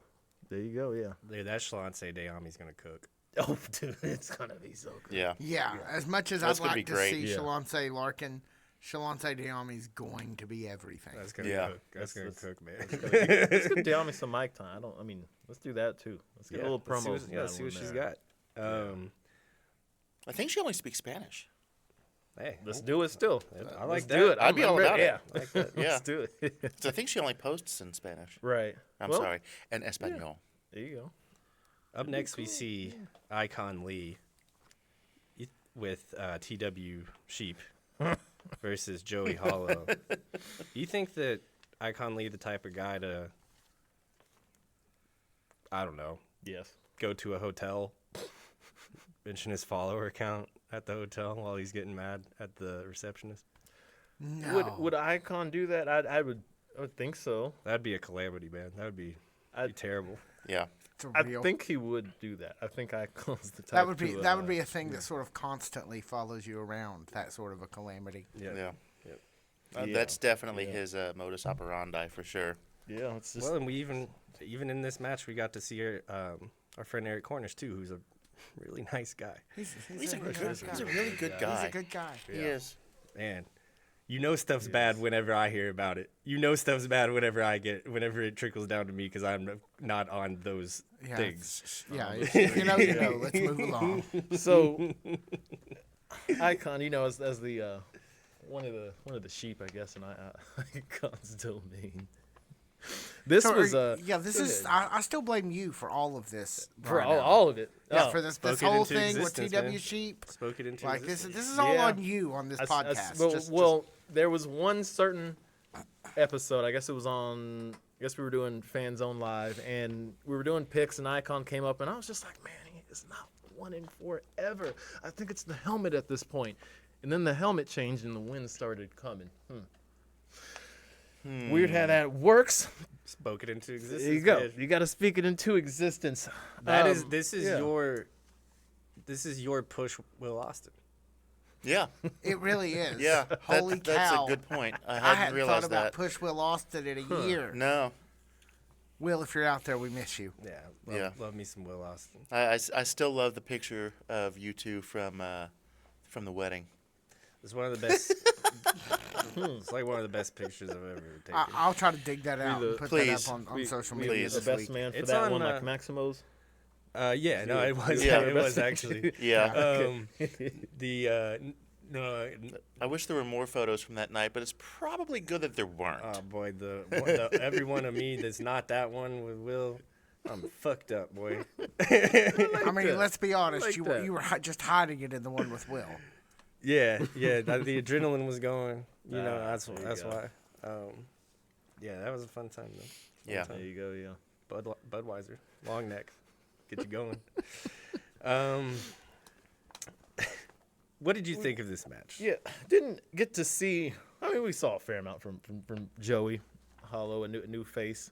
Speaker 2: There you go, yeah.
Speaker 1: Dude, that Shalon say Dayami's gonna cook.
Speaker 2: Oh, dude, it's going to be so good.
Speaker 3: Yeah.
Speaker 4: Yeah, as much as
Speaker 3: That's
Speaker 4: I'd
Speaker 3: gonna be
Speaker 4: like to
Speaker 3: great.
Speaker 4: see
Speaker 2: Yeah.
Speaker 4: Shalonce Larkin, Shalonce Dayami's going to be everything.
Speaker 1: That's gonna
Speaker 3: Yeah.
Speaker 1: cook. That's gonna cook, man.
Speaker 2: Let's give Dayami some mic time. Let's do that too. Let's get a little
Speaker 1: let's see
Speaker 2: promo.
Speaker 1: what, see what she's got.
Speaker 3: I think she only speaks Spanish.
Speaker 1: Hey,
Speaker 2: Let's do it still.
Speaker 1: I like
Speaker 2: Let's
Speaker 1: that.
Speaker 2: do it.
Speaker 3: I'd be all about it.
Speaker 2: Yeah.
Speaker 1: I like that.
Speaker 3: Yeah.
Speaker 2: Let's do it.
Speaker 3: So I think she only posts in Spanish.
Speaker 2: Right.
Speaker 3: I'm
Speaker 2: Well,
Speaker 3: sorry. And Espanol.
Speaker 2: There you go.
Speaker 1: Up next, we see Icon Lee with TW Sheep versus Joey Hollow. You think that Icon Lee the type of guy to, I don't know,
Speaker 2: Yes.
Speaker 1: go to a hotel, mention his follower count at the hotel while he's getting mad at the receptionist?
Speaker 4: No.
Speaker 2: Would Icon do that? I would think so.
Speaker 1: That'd be a calamity, man. That would be terrible.
Speaker 3: Yeah.
Speaker 4: It's a
Speaker 2: I
Speaker 4: real-
Speaker 2: think he would do that. I think Icon's the type.
Speaker 4: that would be
Speaker 2: to,
Speaker 4: that would be a thing that sort of constantly follows you around. That sort of a calamity.
Speaker 3: Yeah.
Speaker 1: Yep.
Speaker 2: Yeah.
Speaker 3: That's definitely his modus operandi for sure.
Speaker 2: Yeah. It's just
Speaker 1: Well, and we even in this match, we got to see our friend Erik Cornish too, who's a really nice guy.
Speaker 3: He's a
Speaker 4: really
Speaker 3: really good guy.
Speaker 4: He's a good guy.
Speaker 3: He is.
Speaker 1: Man, You know stuff's bad whenever I hear about it. You know stuff's bad whenever it trickles down to me because I'm not on those things.
Speaker 4: Yeah, you know. Let's move along.
Speaker 2: So, Icon, as the one of the sheep, I guess, in Icon's domain. This
Speaker 4: So
Speaker 2: was
Speaker 4: this is. I still blame you for all of this.
Speaker 2: for
Speaker 4: right now.
Speaker 2: all of it.
Speaker 4: Yeah,
Speaker 2: Oh.
Speaker 4: for this
Speaker 1: Spoke it
Speaker 4: whole
Speaker 1: into
Speaker 4: thing with
Speaker 1: existence,
Speaker 4: TW
Speaker 1: man.
Speaker 4: Sheep.
Speaker 1: Spoke it into
Speaker 4: Like this
Speaker 1: existence.
Speaker 4: is all
Speaker 2: Yeah.
Speaker 4: on you on this podcast.
Speaker 2: There was one certain episode. I guess it was on. I guess we were doing Fan Zone Live, and we were doing picks, and Icon came up, and I was just like, man, he is not 1-4 ever. I think it's the helmet at this point. And then the helmet changed, and the wind started coming. Weird how that works.
Speaker 1: Spoke it into existence.
Speaker 2: There you go.
Speaker 1: man.
Speaker 2: You got to speak it into existence.
Speaker 1: This is
Speaker 2: yeah.
Speaker 1: your push, Will Austin.
Speaker 3: Yeah,
Speaker 4: It really is.
Speaker 3: yeah.
Speaker 4: Holy
Speaker 3: That's
Speaker 4: cow.
Speaker 3: a good point. I
Speaker 4: I
Speaker 3: hadn't
Speaker 4: hadn't thought
Speaker 3: realized
Speaker 4: about
Speaker 3: that.
Speaker 4: Push Will Austin in a year.
Speaker 3: No,
Speaker 4: Will, if you're out there, we miss you.
Speaker 1: Yeah, love me some Will Austin.
Speaker 3: I still love the picture of you two from the wedding.
Speaker 1: It's one of the best. It's like one of the best pictures I've ever taken.
Speaker 4: I'll try to dig that out and put
Speaker 3: Please.
Speaker 4: that up on
Speaker 2: We-
Speaker 4: social
Speaker 2: we
Speaker 4: media
Speaker 2: need
Speaker 3: please.
Speaker 2: the
Speaker 4: this
Speaker 2: best
Speaker 4: week.
Speaker 2: man for
Speaker 1: It's
Speaker 2: that
Speaker 1: on,
Speaker 2: one, like Maximo's.
Speaker 1: Yeah, no, it was.
Speaker 3: Yeah.
Speaker 1: It was actually.
Speaker 3: Yeah.
Speaker 1: No.
Speaker 3: I wish there were more photos from that night, but it's probably good that there weren't.
Speaker 1: Oh boy, the every one of me that's not that one with Will, I'm fucked up, boy.
Speaker 4: I mean, let's be honest.
Speaker 2: like
Speaker 4: you
Speaker 2: that.
Speaker 4: were just hiding it in the one with Will.
Speaker 1: Yeah, the adrenaline was going. You know, that's
Speaker 2: there you
Speaker 1: that's
Speaker 2: go.
Speaker 1: why. Yeah, that was a fun time though.
Speaker 3: Yeah.
Speaker 2: There you go, yeah.
Speaker 1: Budweiser, long neck, get you going. What did you think of this match?
Speaker 2: Yeah, didn't get to see. I mean, we saw a fair amount from Joey Hollow, a new face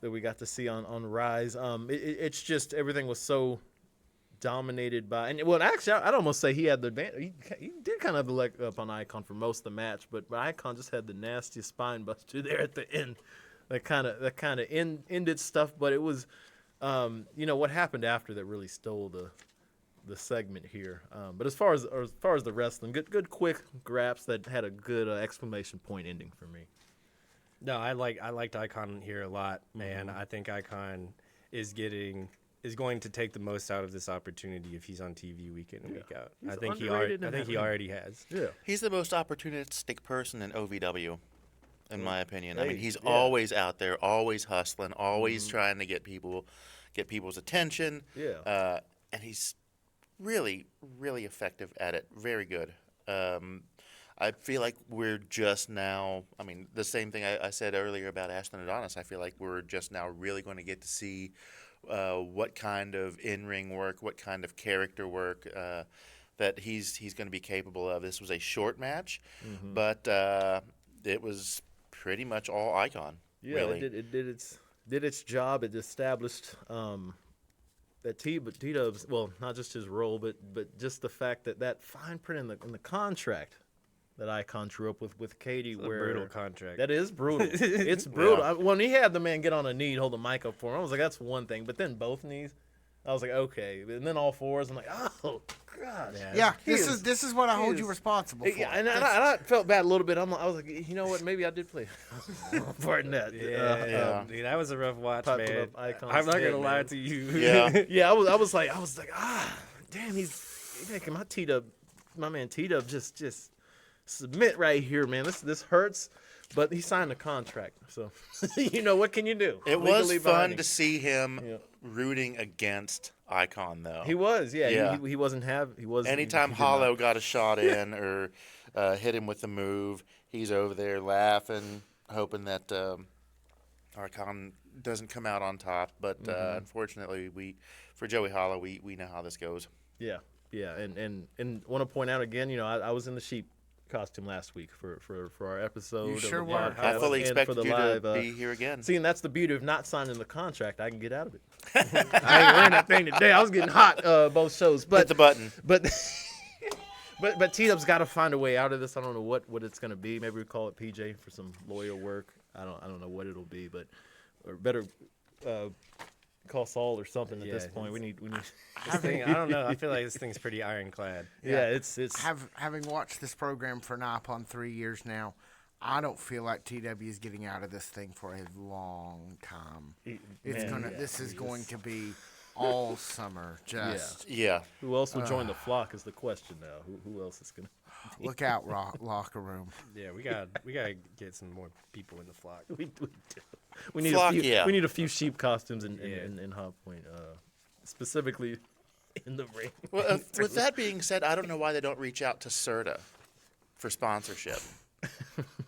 Speaker 2: that we got to see on Rise. It's just everything was so dominated by, and well, actually, I'd almost say he had the advantage. He did kind of have the leg up on Icon for most of the match, but Icon just had the nastiest spine buster there at the end. That kind of ended stuff, but it was, what happened after that really stole the segment here. But as far as the wrestling, good quick graps that had a good exclamation point ending for me.
Speaker 1: No, I liked Icon here a lot, man. I think Icon is going to take the most out of this opportunity if he's on TV week in and week out.
Speaker 2: He's
Speaker 1: I think he
Speaker 2: underrated
Speaker 1: already has.
Speaker 2: Yeah.
Speaker 3: He's the most opportunistic person in OVW, in my opinion. I mean, he's
Speaker 2: yeah.
Speaker 3: always out there, always hustling, always trying to get people's attention.
Speaker 2: Yeah.
Speaker 3: And he's really, really effective at it. Very good. I feel like we're just now, I mean, the same thing I said earlier about Ashton and Adonis. I feel like we're just now really going to get to see what kind of in-ring work, what kind of character work that he's going to be capable of. This was a short match, but it was pretty much all Icon.
Speaker 2: Yeah,
Speaker 3: really.
Speaker 2: it did its job. It established that T-Dub's, well, not just his role, but just the fact that fine print in the contract that Icon drew up with Katie,
Speaker 1: It's a
Speaker 2: where
Speaker 1: brutal contract.
Speaker 2: that is brutal. It's brutal.
Speaker 3: Yeah.
Speaker 2: When he had the man get on a knee, hold the mic up for him, I was like, that's one thing. But then both knees, I was like, okay. And then all fours, I'm like, oh gosh.
Speaker 4: Yeah,
Speaker 2: He
Speaker 4: this is what I hold you
Speaker 2: is-
Speaker 4: responsible for.
Speaker 2: Yeah, and I felt bad a little bit. I was like, you know what? Maybe I did play part in that.
Speaker 1: Yeah, dude, that was a rough watch,
Speaker 2: Put
Speaker 1: man.
Speaker 2: up Icon's
Speaker 1: I'm not
Speaker 2: head,
Speaker 1: gonna lie
Speaker 2: man.
Speaker 1: to you.
Speaker 3: Yeah.
Speaker 2: Yeah, I was like, damn, he's making my T-Dub, my man T-Dub just submit right here, man. This hurts, but he signed a contract, so what can you do?
Speaker 3: It was
Speaker 2: Legally
Speaker 3: fun
Speaker 2: binding.
Speaker 3: to see him
Speaker 2: Yeah.
Speaker 3: rooting against Icon, though.
Speaker 2: He was, yeah.
Speaker 3: Yeah.
Speaker 2: He wasn't he was.
Speaker 3: Anytime
Speaker 2: he did
Speaker 3: Hollow
Speaker 2: not.
Speaker 3: got a shot in or hit him with the move, he's over there laughing, hoping that Icon doesn't come out on top. But unfortunately, for Joey Hollow, we know how this goes.
Speaker 2: Yeah, and want to point out again, I was in the sheep costume last week for our episode.
Speaker 4: You
Speaker 2: of the
Speaker 4: sure were.
Speaker 2: podcast
Speaker 3: I fully
Speaker 2: and
Speaker 3: expected
Speaker 2: for the
Speaker 3: you
Speaker 2: live,
Speaker 3: to be here again.
Speaker 2: See, and that's the beauty of not signing the contract. I can get out of it. I ain't wearing that thing today. I was getting hot both shows,
Speaker 3: Hit
Speaker 2: but
Speaker 3: the button.
Speaker 2: but T-Dub's got to find a way out of this. I don't know what it's gonna be. Maybe we call it PJ for some lawyer work. I don't know what it'll be, but or better call Saul or something at
Speaker 1: Yeah,
Speaker 2: this point. We need.
Speaker 1: This thing, I don't know. I feel like this thing's pretty ironclad.
Speaker 2: Yeah, it's.
Speaker 4: Having watched this program for nigh upon 3 years now, I don't feel like TW is getting out of this thing for a long time. This is going to be all summer. Just
Speaker 3: Yeah.
Speaker 2: Who else will join the flock is the question now. Who else is gonna?
Speaker 4: look out, locker room.
Speaker 1: Yeah, we gotta get some more people in the flock.
Speaker 2: We do. We need
Speaker 3: Flock,
Speaker 2: a few.
Speaker 3: yeah.
Speaker 2: We need a few sheep costumes in
Speaker 1: Yeah.
Speaker 2: Hot Point, specifically in the ring.
Speaker 3: Well, with that being said, I don't know why they don't reach out to Serta for sponsorship.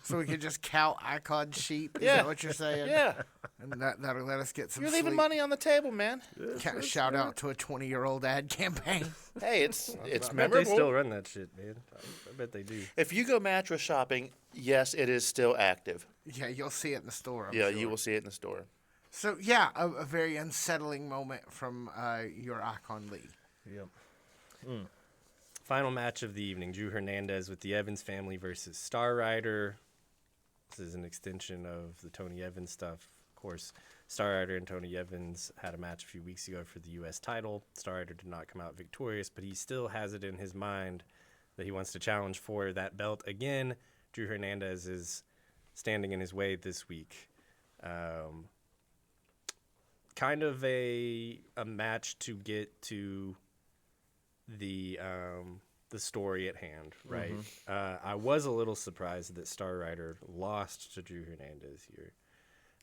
Speaker 4: So we could just count icon sheep. Is
Speaker 3: Yeah.
Speaker 4: that what you're saying?
Speaker 3: Yeah.
Speaker 4: And that'll let us get some.
Speaker 3: You're leaving
Speaker 4: sleep.
Speaker 3: money on the table, man.
Speaker 4: Shout out to a 20-year-old ad campaign.
Speaker 3: Hey, it's
Speaker 1: I bet
Speaker 3: memorable.
Speaker 1: they still run that shit, man. I bet they do.
Speaker 3: If you go mattress shopping, yes, it is still active.
Speaker 4: Yeah, you'll see it in the store. I'm
Speaker 3: Yeah,
Speaker 4: sure.
Speaker 3: you will see it in the store.
Speaker 4: So yeah, a very unsettling moment from your icon lead.
Speaker 2: Yep.
Speaker 1: Final match of the evening: Drew Hernández with the Evans family versus Star Rider. This is an extension of the Tony Evans stuff. Of course, Star Rider and Tony Evans had a match a few weeks ago for the U.S. title. Star Rider did not come out victorious, but he still has it in his mind that he wants to challenge for that belt again. Drew Hernández is standing in his way this week. Kind of a match to get to the story at hand, right? I was a little surprised that Star Rider lost to Drew Hernández here.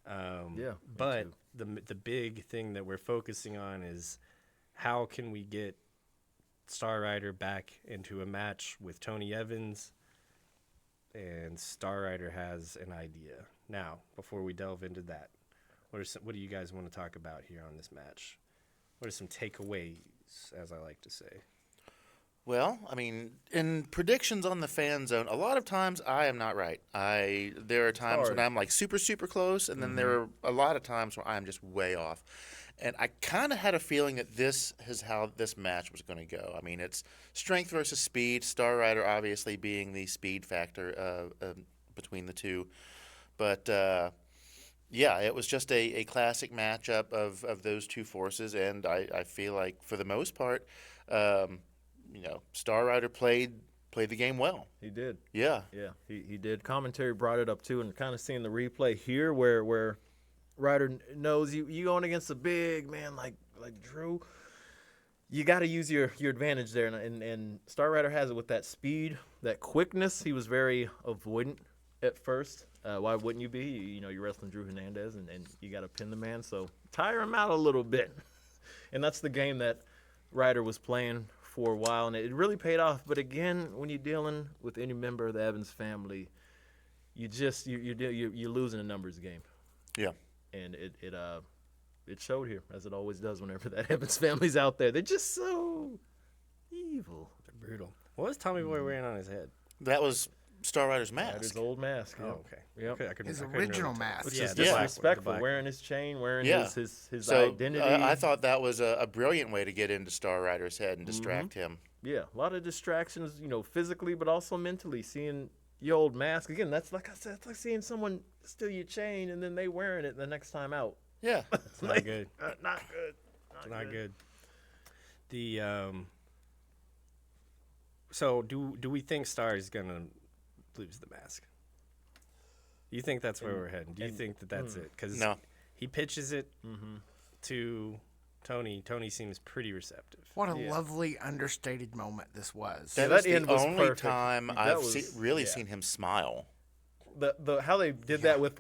Speaker 2: Yeah, me
Speaker 1: but
Speaker 2: too.
Speaker 1: the big thing that we're focusing on is how can we get Star Rider back into a match with Tony Evans, and Star Rider has an idea. Now, before we delve into that, what do you guys want to talk about here on this match? What are some takeaways, as I like to say?
Speaker 3: Well, I mean, in predictions on the fan zone, a lot of times I am not right. There are times when I'm like super, super close, and then there are a lot of times where I'm just way off. And I kind of had a feeling that this is how this match was going to go. I mean, it's strength versus speed. Star Rider obviously being the speed factor between the two. But, yeah, it was just a classic matchup of those two forces. And I feel like, for the most part, Star Rider played the game well.
Speaker 2: He did.
Speaker 3: Yeah.
Speaker 2: Yeah, he did. Commentary brought it up too, and kind of seeing the replay here where Ryder knows you going against a big man like Drew, you got to use your advantage there, and Star Rider has it with that speed, that quickness. He was very avoidant at first. Why wouldn't you be? You're wrestling Drew Hernández, and you got to pin the man, so tire him out a little bit. And that's the game that Ryder was playing for a while, and it really paid off. But again, when you're dealing with any member of the Evans family, you're losing a numbers game.
Speaker 3: Yeah.
Speaker 2: And it showed here, as it always does whenever that Evans family's out there. They're just so evil.
Speaker 1: They're brutal. What was Tommy Boy wearing on his head?
Speaker 3: That was Star Rider's mask.
Speaker 2: His old mask.
Speaker 1: Oh,
Speaker 2: Yep.
Speaker 1: okay.
Speaker 2: Yep.
Speaker 1: I couldn't
Speaker 4: His
Speaker 1: really
Speaker 4: original
Speaker 1: tell.
Speaker 4: mask.
Speaker 2: Which
Speaker 1: Yeah,
Speaker 2: is
Speaker 1: the black one,
Speaker 2: disrespectful.
Speaker 1: the
Speaker 2: Wearing his chain, wearing
Speaker 3: Yeah.
Speaker 2: his
Speaker 3: So,
Speaker 2: identity.
Speaker 3: I thought that was a brilliant way to get into Star Rider's head and distract him.
Speaker 2: Yeah, a lot of distractions, physically, but also mentally. Seeing your old mask again. That's like I said. It's like seeing someone steal your chain and then they wearing it the next time out.
Speaker 3: Yeah.
Speaker 1: It's not good.
Speaker 2: Not good.
Speaker 1: Not good. The so do we think Star is gonna lose the mask? Do you think that's where we're heading? Do you think that that's it? Because
Speaker 3: No.
Speaker 1: he pitches it to Tony. Tony seems pretty receptive.
Speaker 4: What a lovely understated moment this was.
Speaker 3: That
Speaker 2: that
Speaker 3: is the
Speaker 2: end was
Speaker 3: only
Speaker 2: perfect.
Speaker 3: time
Speaker 2: That
Speaker 3: I've
Speaker 2: was-
Speaker 3: really seen him smile.
Speaker 2: The how they did that with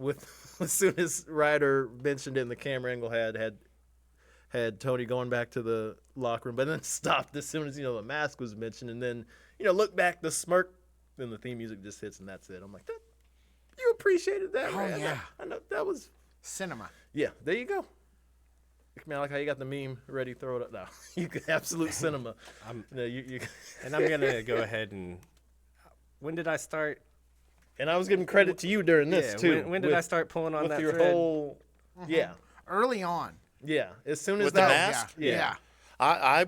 Speaker 2: as soon as Ryder mentioned it, and the camera angle had Tony going back to the locker room, but then stopped as soon as the mask was mentioned, and then look back, the smirk, then the theme music just hits, and that's it. I'm like, you appreciated that,
Speaker 4: Oh,
Speaker 2: man.
Speaker 4: yeah.
Speaker 2: I know that was
Speaker 4: Cinema.
Speaker 2: there you go. Man, I like how you got the meme ready, throw it up now. You could absolute cinema. You
Speaker 1: And I'm gonna go ahead and. When did I start?
Speaker 2: and I was giving credit to you during this
Speaker 1: Yeah,
Speaker 2: too.
Speaker 1: when did I start pulling on
Speaker 2: with
Speaker 1: that
Speaker 2: your
Speaker 1: thread?
Speaker 2: whole
Speaker 4: Early on.
Speaker 2: Yeah, as soon as
Speaker 3: With the
Speaker 2: that
Speaker 3: mask?
Speaker 2: yeah.
Speaker 3: I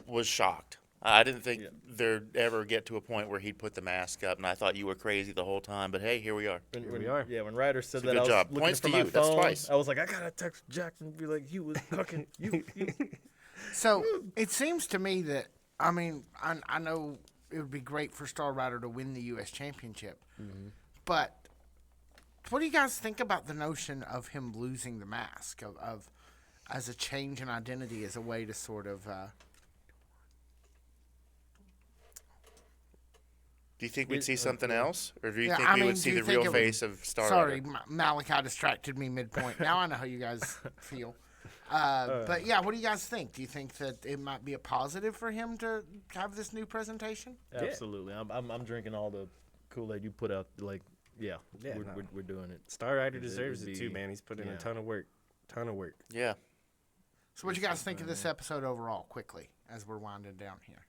Speaker 3: was shocked. I didn't think there'd ever get to a point where he'd put the mask up, and I thought you were crazy the whole time. But hey, here we are.
Speaker 1: Here we are.
Speaker 2: Yeah, when Ryder said
Speaker 3: It's a
Speaker 2: that,
Speaker 3: good
Speaker 2: I was
Speaker 3: job.
Speaker 2: looking
Speaker 3: Points
Speaker 2: for
Speaker 3: to
Speaker 2: my
Speaker 3: you. That's
Speaker 2: phone.
Speaker 3: twice.
Speaker 2: I was like, I gotta text Jackman and be like, you was cooking. you.
Speaker 4: So it seems to me that I know it would be great for Star Rider to win the U.S. Championship, but what do you guys think about the notion of him losing the mask of as a change in identity, as a way to sort of?
Speaker 3: Do you think we'd see something else, or do you
Speaker 4: Yeah,
Speaker 3: think
Speaker 4: I
Speaker 3: we
Speaker 4: mean,
Speaker 3: would
Speaker 4: do
Speaker 3: see
Speaker 4: you
Speaker 3: the
Speaker 4: think
Speaker 3: real
Speaker 4: it would-
Speaker 3: face of Star
Speaker 4: Sorry,
Speaker 3: Rider?
Speaker 4: Malachi distracted me midpoint. Now I know how you guys feel. But yeah, what do you guys think? Do you think that it might be a positive for him to have this new presentation?
Speaker 2: Absolutely. I'm drinking all the Kool-Aid you put out. Like, we're doing it.
Speaker 1: Star Rider
Speaker 2: It'd
Speaker 1: deserves it too,
Speaker 2: be-
Speaker 1: man. He's put in
Speaker 2: yeah.
Speaker 1: a ton of work.
Speaker 3: Yeah.
Speaker 4: So what do you guys think of this episode overall, quickly, as we're winding down here?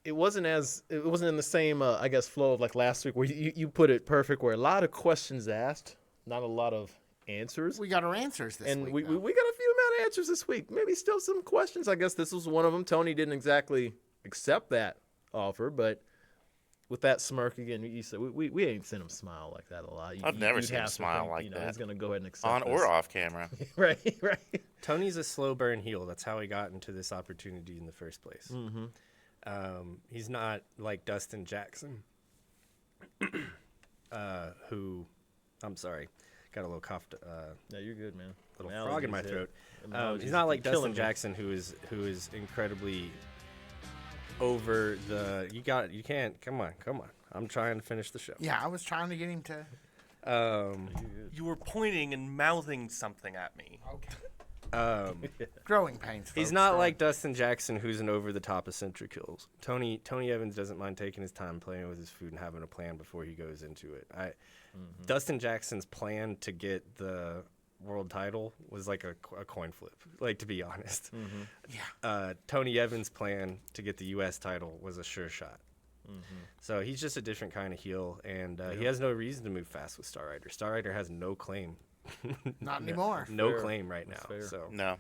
Speaker 2: It wasn't in the same I guess flow of like last week where you put it perfect, where a lot of questions asked, not a lot of answers.
Speaker 4: We got our answers this
Speaker 2: And
Speaker 4: week.
Speaker 2: we got
Speaker 4: though.
Speaker 2: a few amount of answers this week. Maybe still some questions. I guess this was one of them. Tony didn't exactly accept that offer, but with that smirk again, you said we ain't seen him smile like that a lot.
Speaker 3: I've never
Speaker 2: you'd
Speaker 3: seen him
Speaker 2: have to
Speaker 3: smile
Speaker 2: think,
Speaker 3: like that.
Speaker 2: He's gonna go ahead and accept
Speaker 3: On
Speaker 2: this.
Speaker 3: or off camera.
Speaker 2: right.
Speaker 1: Tony's a slow burn heel. That's how he got into this opportunity in the first place. He's not like Dustin Jackson, who, I'm sorry, got a little cough,
Speaker 2: No, you're good, man.
Speaker 1: little frog in my throat.
Speaker 2: Allergies
Speaker 1: He's not like
Speaker 2: killing
Speaker 1: Dustin
Speaker 2: me.
Speaker 1: Jackson, who is incredibly over the. You can't. Come on. I'm trying to finish the show.
Speaker 4: Yeah, I was trying to get him to.
Speaker 5: You were pointing and mouthing something at me.
Speaker 4: Growing pains.
Speaker 1: He's
Speaker 4: folks,
Speaker 1: not
Speaker 4: growing.
Speaker 1: like Dustin Jackson, who's an over-the-top eccentric kills. Tony Evans doesn't mind taking his time playing with his food and having a plan before he goes into it. Dustin Jackson's plan to get the world title was like a coin flip, like, to be honest. Tony Evans' plan to get the U.S. title was a sure shot. So he's just a different kind of heel, and he has no reason to move fast with Star Rider. Star Rider has no claim.
Speaker 4: Not anymore.
Speaker 1: No
Speaker 2: Fair.
Speaker 1: claim right now.
Speaker 2: fair.
Speaker 1: So
Speaker 3: No.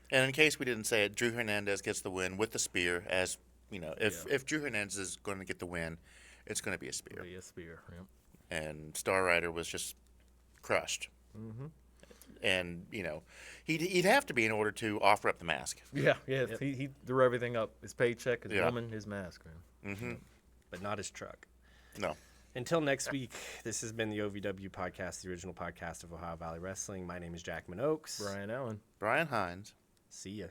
Speaker 3: And in case we didn't say it, Drew Hernández gets the win with the spear. As you know, if Drew Hernández is going to get the win, it's going to be a spear.
Speaker 2: Yeah, spear. Yep.
Speaker 3: And Star Rider was just crushed. And he'd have to be in order to offer up the mask.
Speaker 2: Yeah. He threw everything up. His paycheck, his
Speaker 3: Yeah.
Speaker 2: woman, his mask, man.
Speaker 1: but not his truck.
Speaker 3: No.
Speaker 1: Until next week, this has been the OVW podcast, the original podcast of Ohio Valley Wrestling. My name is Jackman Ochs.
Speaker 2: Brian Allen.
Speaker 3: Brian Hines.
Speaker 1: See ya.